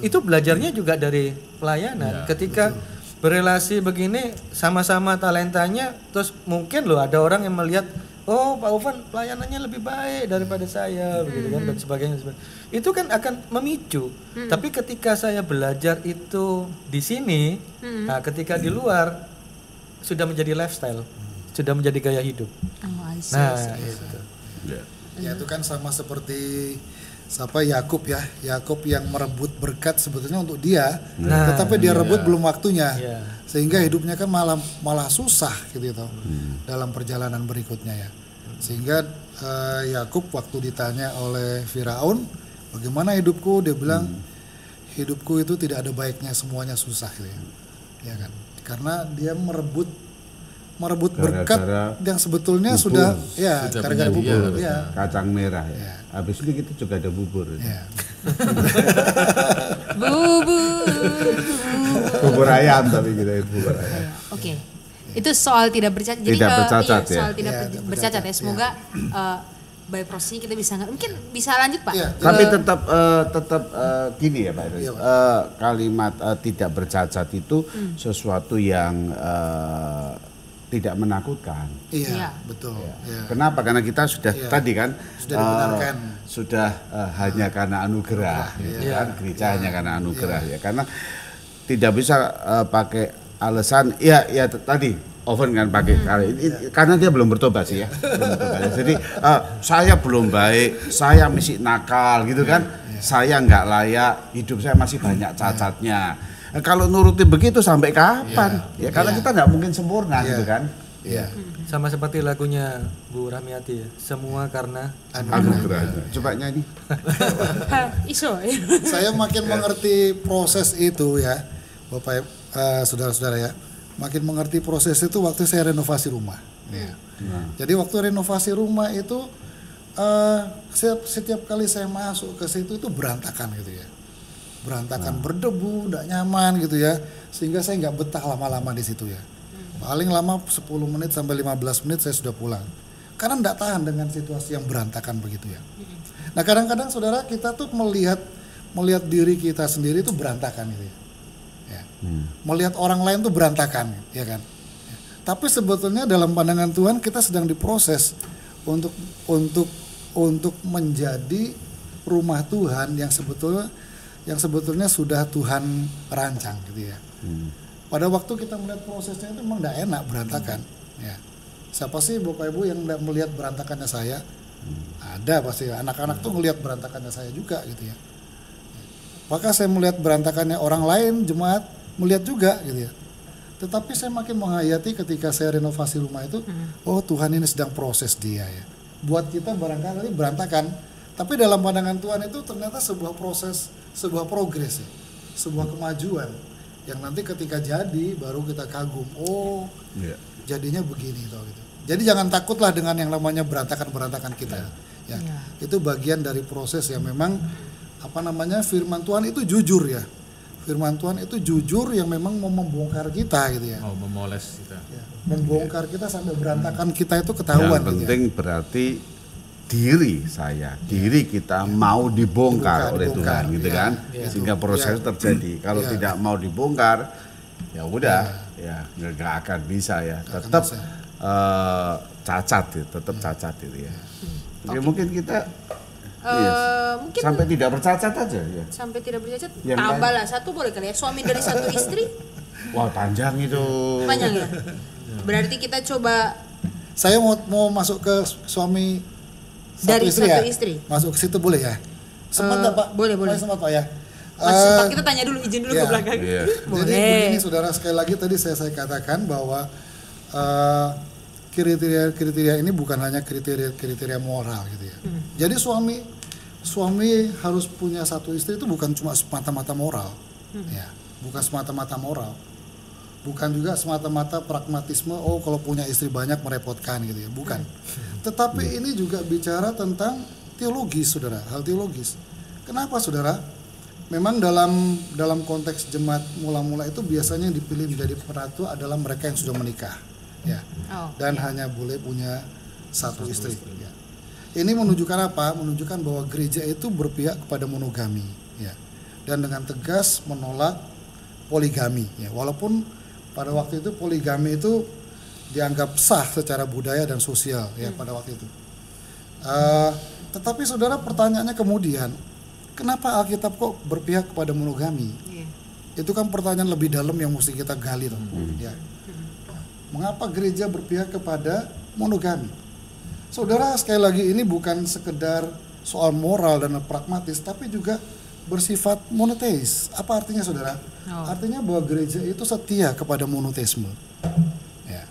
itu belajarnya juga dari pelayanan. Ketika berelasi begini sama-sama talentanya, terus mungkin loh ada orang yang melihat, oh Pak Oven pelayanannya lebih baik daripada saya, begitu kan, dan sebagainya. Itu kan akan memicu. Tapi ketika saya belajar itu di sini, nah ketika di luar sudah menjadi lifestyle, sudah menjadi gaya hidup. Itu. Ya itu kan sama seperti Yakub ya. Yakub yang merebut berkat sebetulnya untuk dia, tetapi dia rebut belum waktunya. Sehingga hidupnya kan malah susah gitu toh. Dalam perjalanan berikutnya ya. Sehingga Yakub waktu ditanya oleh Firaun, bagaimana hidupku? Dia bilang hidupku itu tidak ada baiknya, semuanya susah gitu ya. Ya kan? Karena dia merebut berkat yang sebetulnya sudah gara-gara bubur ya. Kacang merah ya. Habis itu kita juga ada bubur. Ya. Bubur ayam tapi kita bubur ayam. Oke. Itu soal tidak bercacat. Jadi soal tidak bercacat ya. Semoga by prosesnya kita bisa mungkin bisa lanjut Pak. Tapi tetap gini ya Pak Iris. Kalimat tidak bercacat itu sesuatu yang tidak menakutkan. Iya, Iya. betul. Iya. Kenapa? Karena kita sudah Iya. tadi kan Sudah dibenarkan. sudah hanya karena anugerah, Iya. ya kan? Gereja hanya karena anugerah ya. Karena tidak bisa pakai alasan tadi Oven kan pakai kali ini karena dia belum bertobat sih ya. Belum bertobat. Jadi saya belum baik, saya masih nakal gitu kan. Saya nggak layak, hidup saya masih banyak cacatnya. Kalau nuruti begitu sampai kapan? Ya karena kita nggak mungkin sempurna gitu kan. Iya. Sama seperti lagunya Bu Rahmiati ya. Semua karena Anugerah. Coba nyanyi. Iso. Saya makin mengerti proses itu ya, Bapak saudara-saudara ya. Makin mengerti proses itu waktu saya renovasi rumah. Ya. Jadi waktu renovasi rumah itu setiap kali saya masuk ke situ itu berantakan gitu ya. Berantakan, berdebu, tidak nyaman gitu ya. Sehingga saya nggak betah lama-lama di situ ya. Paling lama 10 menit sampai 15 menit saya sudah pulang. Karena tidak tahan dengan situasi yang berantakan begitu ya. Nah kadang-kadang saudara kita tuh melihat diri kita sendiri itu berantakan gitu ya. Melihat orang lain tuh berantakan ya kan. Tapi sebetulnya dalam pandangan Tuhan kita sedang diproses untuk menjadi rumah Tuhan yang sebetulnya sudah Tuhan rancang gitu ya. Pada waktu kita melihat prosesnya itu memang tidak enak, berantakan. Ya. Siapa sih Bapak Ibu yang tidak melihat berantakannya saya? Ada pasti, anak-anak tuh melihat berantakannya saya juga gitu ya. Maka saya melihat berantakannya orang lain, jemaat melihat juga gitu ya. Tetapi saya makin menghayati ketika saya renovasi rumah itu, oh Tuhan ini sedang proses dia ya. Buat kita barangkali berantakan, tapi dalam pandangan Tuhan itu ternyata sebuah proses, sebuah progres ya, sebuah kemajuan yang nanti ketika jadi baru kita kagum, oh jadinya begini toh gitu. Jadi jangan takutlah dengan yang namanya berantakan kita ya. Itu bagian dari proses yang memang firman Tuhan itu jujur ya. Firman Tuhan itu jujur yang memang mau membongkar kita gitu ya. Oh, memoles kita. Ya, membongkar kita sampai berantakan kita itu ketahuan. Yang penting gitu ya. berarti diri kita mau dibongkar oleh Tuhan gitu kan. Sehingga proses terjadi. Kalau tidak mau dibongkar ya udah ya nggak akan bisa ya. Tetap cacat ya, tetap cacat itu ya. Oke, mungkin kita Mungkin sampai tidak bercacat aja ya. sampai tidak bercacat, Yang tambah lah satu boleh kali ya, suami dari satu istri. Wah, panjang itu. Panjang ya. Berarti kita coba Saya mau masuk ke suami dari istri satu ya? istri. Masuk ke situ boleh ya? Sempat nggak Pak? Boleh. Sempat Pak ya? Sempat kita tanya dulu, izin dulu ya. ke belakang. Iya. Jadi begini saudara, sekali lagi tadi saya katakan bahwa kriteria ini bukan hanya kriteria moral gitu ya. Jadi suami harus punya satu istri itu bukan cuma semata-mata moral, ya, bukan semata-mata moral, bukan juga semata-mata pragmatisme. Oh kalau punya istri banyak merepotkan gitu ya, bukan. Tetapi ini juga bicara tentang teologis, saudara, hal teologis. Kenapa, saudara? Memang dalam konteks jemaat mula-mula itu biasanya yang dipilih menjadi penatu adalah mereka yang sudah menikah, ya, dan hanya boleh punya satu istri. Ya. Ini menunjukkan apa? Menunjukkan bahwa gereja itu berpihak kepada monogami, ya, dan dengan tegas menolak poligami. Ya. Walaupun pada waktu itu poligami itu dianggap sah secara budaya dan sosial, ya, pada waktu itu. Tetapi saudara, pertanyaannya kemudian, kenapa Alkitab kok berpihak kepada monogami? Itu kan pertanyaan lebih dalam yang mesti kita gali, ya. Mengapa gereja berpihak kepada monogami? Saudara, sekali lagi ini bukan sekedar soal moral dan pragmatis, tapi juga bersifat monoteis. Apa artinya, saudara? Artinya bahwa gereja itu setia kepada monoteisme, ya,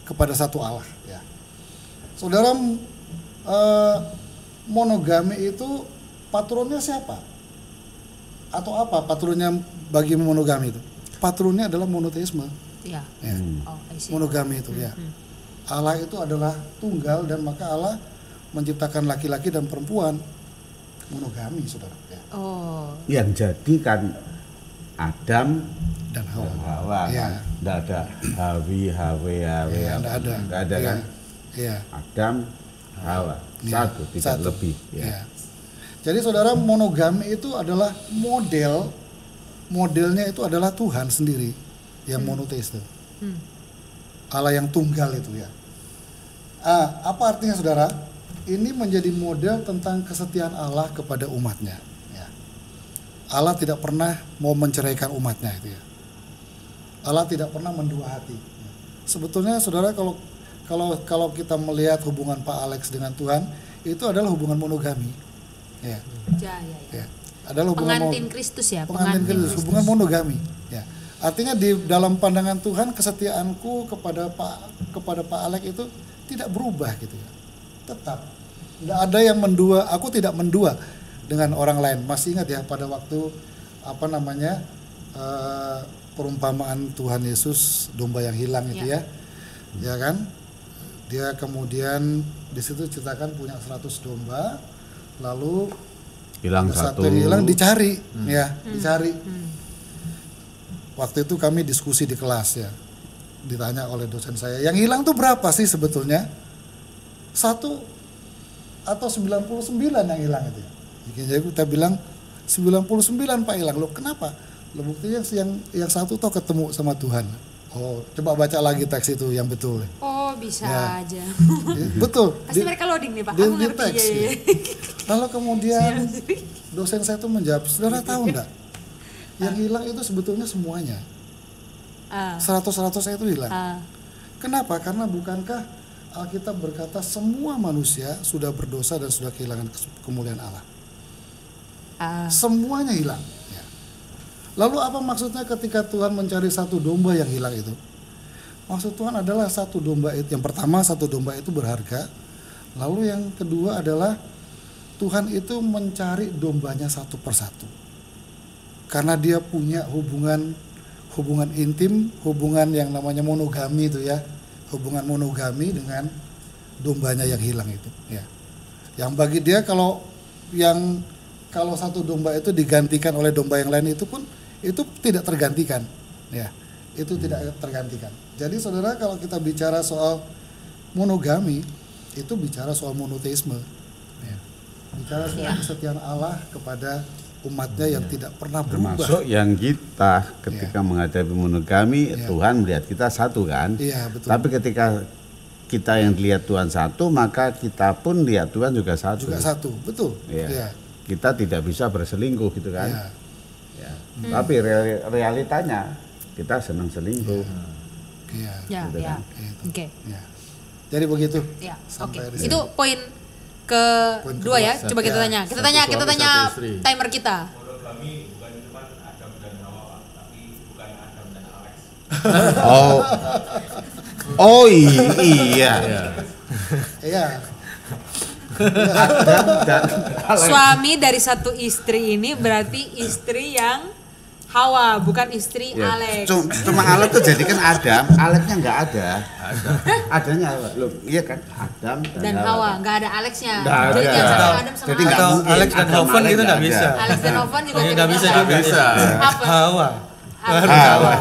kepada satu Allah. Ya. Saudara, monogami itu patronnya siapa? Atau apa patronnya bagi monogami itu? Patronnya adalah monoteisme. Ya. Ya. Monogami itu, ya. Allah itu adalah tunggal dan maka Allah menciptakan laki-laki dan perempuan, monogami, saudara. Ya. Yang jadi kan Adam Dan Hawa Ya. kan, nggak ada Hawi, nggak ada Ya. kan? Ya. Adam Hawa Ya. satu, tidak lebih. Ya. Jadi saudara, monogami itu adalah modelnya itu adalah Tuhan sendiri yang monoteis itu. Allah yang tunggal itu ya. Apa artinya saudara? Ini menjadi model tentang kesetiaan Allah kepada umatnya. Ya. Allah tidak pernah mau menceraikan umatnya itu ya. Allah tidak pernah mendua hati. Sebetulnya saudara kalau kita melihat hubungan Pak Alex dengan Tuhan itu adalah hubungan monogami. Ya. Ya. Adalah hubungan pengantin Kristus ya. Pengantin Kristus, hubungan monogami. Ya. Artinya di dalam pandangan Tuhan kesetiaanku kepada Pak Alex itu tidak berubah gitu ya. Tetap tidak ada yang mendua, aku tidak mendua dengan orang lain. Masih ingat ya pada waktu perumpamaan Tuhan Yesus domba yang hilang itu ya. Ya kan? Dia kemudian di situ ceritakan punya 100 domba, lalu hilang satu yang hilang dicari ya, dicari. Waktu itu kami diskusi di kelas ya. Ditanya oleh dosen saya, yang hilang tuh berapa sih sebetulnya? 1 atau 99 yang hilang itu. Jadi kita bilang 99 Pak hilang. Loh kenapa? Loh buktinya yang 1 toh ketemu sama Tuhan. Oh, coba baca lagi teks itu yang betul. Oh, bisa aja. Betul. Pasti mereka loading nih, Pak. Di Aku ngerti teks. ya. Lalu kemudian dosen saya tuh menjawab, saudara tahu enggak? Yang hilang itu sebetulnya semuanya. 100 itu hilang. Kenapa? Karena bukankah Alkitab berkata semua manusia sudah berdosa dan sudah kehilangan kemuliaan Allah. Semuanya hilang. Ya. Lalu apa maksudnya ketika Tuhan mencari 1 domba yang hilang itu? Maksud Tuhan adalah 1 domba itu. Yang pertama 1 domba itu berharga. Lalu yang kedua adalah Tuhan itu mencari dombanya satu persatu. Karena dia punya hubungan intim, hubungan yang namanya monogami itu ya, hubungan monogami dengan dombanya yang hilang itu ya. Yang bagi dia kalau 1 domba itu digantikan oleh domba yang lain itu pun itu tidak tergantikan ya, itu tidak tergantikan. Jadi saudara kalau kita bicara soal monogami itu bicara soal monoteisme ya. Bicara soal kesetiaan Allah kepada umatnya yang tidak pernah berubah. Termasuk yang kita ketika menghadapi monogami, Tuhan melihat kita satu kan. Iya, betul. Tapi ketika kita yang dilihat Tuhan satu, maka kita pun lihat Tuhan juga satu. Juga satu, betul. Ya. Ya. Kita tidak bisa berselingkuh gitu kan. Ya. Ya. Tapi realitanya kita senang selingkuh. Iya. Ya, Gitu ya. kan. Oke. Ya. Jadi begitu. Ya, Sampai oke. di sini. Itu poin kedua ya. Coba kita tanya. Kita tanya suami, satu istri. timer kita. Monogami bukan cuma Adam dan Hawa, tapi bukan Adam dan Alex. Oh iya. Iya. Suami dari 1 istri ini berarti istri yang Hawa, bukan istri Ya, Alex. Cuma Alek tuh jadi kan Adam, Aleknya nggak ada. Adanya loh, iya kan Adam Dan Hawa, nggak ada Alexnya. Nggak Jadi ada. yang satu Adam sama Jadi Hawa. nggak Atau mungkin. Alex dan Adam, Hoven Alek gitu nggak nggak bisa. ada. Alex dan Ovan juga Nggak tidak bisa ada. juga. Bisa. Apa? Hawa. Hawa.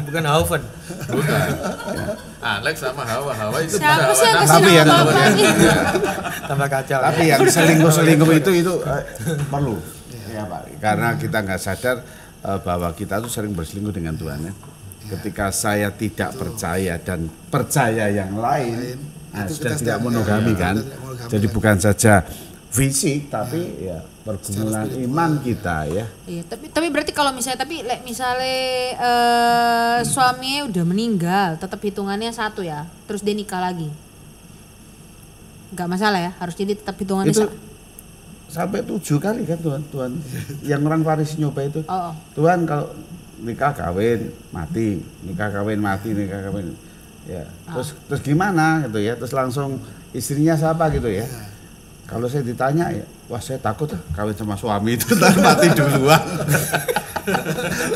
Bukan Hoven. Bukan. Alex sama Hawa itu Siapa sih yang bisa kasih Tapi yang- nama apa nih? Tambah kacau. Tapi yang selingkuh itu perlu. Ya Pak, karena kita nggak sadar bahwa kita tuh sering berselingkuh dengan Tuhan ya. Ketika saya tidak percaya dan percaya yang lain, Itu sudah kita tidak sedang- monogami ya, kan. tidak monogami Jadi lagi. bukan saja fisik tapi ya pergumulan spiritual. iman kita ya. Iya, tapi berarti kalau misalnya suaminya udah meninggal, tetap hitungannya 1 ya. Terus dia nikah lagi. Enggak masalah ya, harus jadi tetap hitungannya Itu 1. sampai 7 kali kan Tuhan yang orang Farisi nyoba itu. Oh. Tuhan kalau nikah kawin mati, nikah kawin mati, nikah kawin ya. Terus gimana gitu ya? Terus langsung istrinya siapa gitu ya? Kalau saya ditanya ya, wah saya takut kawin sama suami itu ntar mati duluan.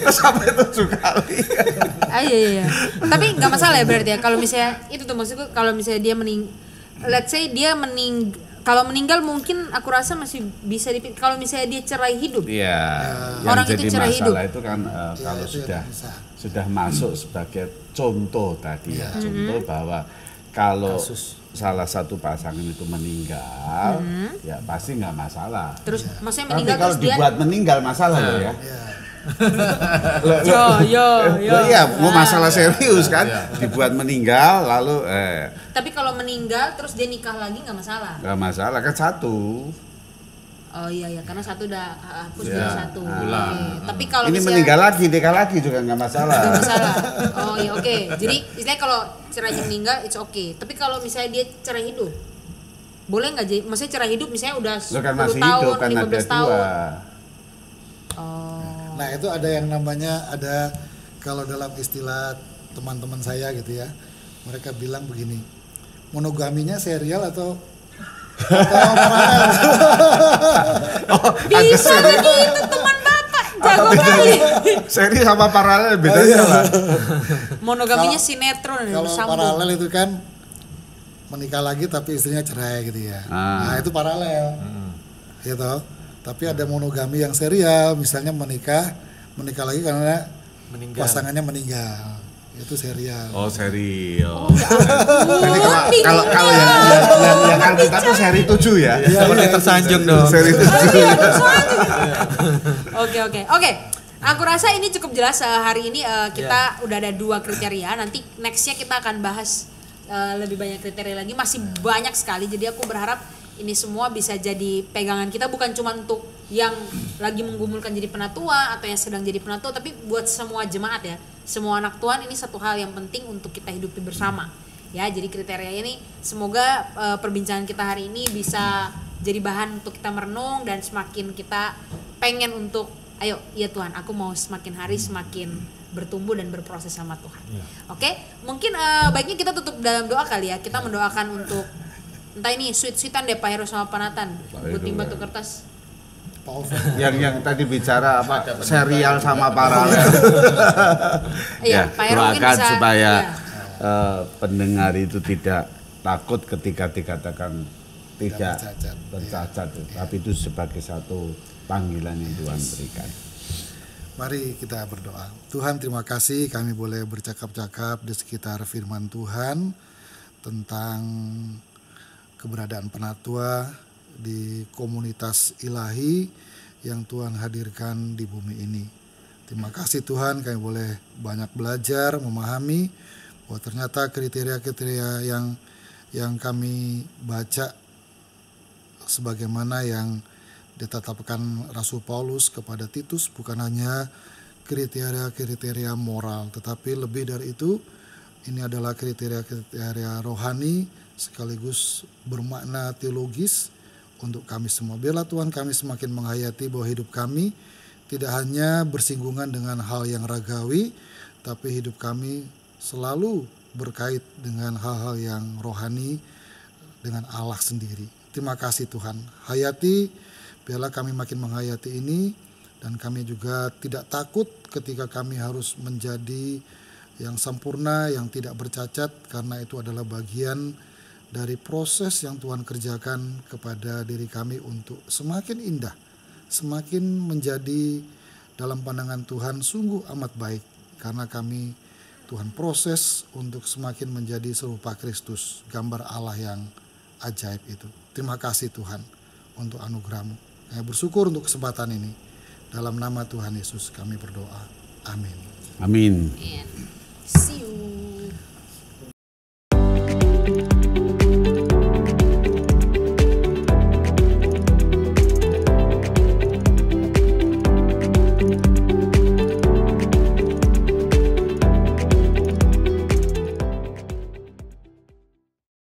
Sampai 7 kali. Iya. Tapi nggak masalah ya berarti ya. Kalau misalnya itu tuh maksudku kalau misalnya dia let's say dia kalau meninggal mungkin aku rasa masih bisa kalau misalnya dia cerai hidup. Iya. Orang Yang itu jadi cerai masalah hidup. itu kan kalau itu sudah yang bisa. sudah masuk sebagai contoh tadi ya, contoh bahwa kalau salah satu pasangan itu meninggal, ya pasti nggak masalah. Terus maksudnya Tapi meninggal kalau terus dia dibuat meninggal masalah loh ya. Ya. Yo. Iya, mau masalah serius kan, dibuat meninggal lalu Tapi kalau meninggal terus dia nikah lagi nggak masalah. nggak masalah kan satu. Oh iya karena satu udah hapus Ya, jadi satu. ulang. Oke. Tapi kalau Ini misalnya meninggal lagi, nikah lagi juga nggak masalah. nggak masalah. Oh iya oke. Jadi istilahnya kalau cerainya meninggal it's okay. Tapi kalau misalnya dia cerai hidup, boleh nggak? Jadi maksudnya cerai hidup misalnya udah 10 Lo kan masih tahun, hidup kan 15 ada tahun. dua. Oh. Nah itu ada yang namanya kalau dalam istilah teman-teman saya gitu ya, mereka bilang begini, monogaminya serial atau paralel? Bisa begitu teman bapak, jago kali. Seri sama paralel bedanya lah. Monogaminya sinetron dan Kalau bersambung. paralel itu kan menikah lagi tapi istrinya cerai gitu ya. Nah itu paralel, gitu. Tapi ada monogami yang serial, misalnya menikah lagi karena Meninggal. pasangannya meninggal, itu serial. Oh serial. Jadi Kalau yang Alkitab tuh seri 7 ya. Seperti tersanjung dong. Seri 7. Oke. Aku rasa ini cukup jelas hari ini kita udah ada 2 kriteria. Nanti nextnya kita akan bahas lebih banyak kriteria lagi. Masih banyak sekali. Jadi aku berharap ini semua bisa jadi pegangan kita, bukan cuma untuk yang lagi menggumulkan jadi penatua atau yang sedang jadi penatua, tapi buat semua jemaat ya, semua anak Tuhan. Ini satu hal yang penting untuk kita hidupi bersama ya. Jadi kriteria ini semoga perbincangan kita hari ini bisa jadi bahan untuk kita merenung dan semakin kita pengen untuk ayo ya Tuhan, aku mau semakin hari semakin bertumbuh dan berproses sama Tuhan. Oke, mungkin baiknya kita tutup dalam doa kali ya. Kita mendoakan untuk entah ini sweet-sweetan deh Pak Heru sama Pak Nathan, gunting batu kertas. Yang tadi bicara apa serial sama paralel. Iya, Pak Heru mungkin doakan bisa supaya iya. pendengar itu tidak takut ketika dikatakan tidak bercacat. bercacat, tapi itu sebagai satu panggilan yang Tuhan berikan. Mari kita berdoa. Tuhan, terima kasih kami boleh bercakap-cakap di sekitar firman Tuhan tentang keberadaan penatua di komunitas ilahi yang Tuhan hadirkan di bumi ini. Terima kasih Tuhan, kami boleh banyak belajar, memahami bahwa ternyata kriteria-kriteria yang kami baca sebagaimana yang ditetapkan Rasul Paulus kepada Titus bukan hanya kriteria-kriteria moral, tetapi lebih dari itu ini adalah kriteria-kriteria rohani sekaligus bermakna teologis untuk kami semua. Biarlah Tuhan kami semakin menghayati bahwa hidup kami tidak hanya bersinggungan dengan hal yang ragawi, tapi hidup kami selalu berkait dengan hal-hal yang rohani dengan Allah sendiri. Terima kasih Tuhan. Hayati, biarlah kami makin menghayati ini dan kami juga tidak takut ketika kami harus menjadi yang sempurna, yang tidak bercacat, karena itu adalah bagian dari proses yang Tuhan kerjakan kepada diri kami untuk semakin indah, semakin menjadi dalam pandangan Tuhan sungguh amat baik, karena kami Tuhan proses untuk semakin menjadi serupa Kristus, gambar Allah yang ajaib itu. Terima kasih Tuhan untuk anugerah-Mu. Kami bersyukur untuk kesempatan ini. Dalam nama Tuhan Yesus kami berdoa. Amin. Amin. See you.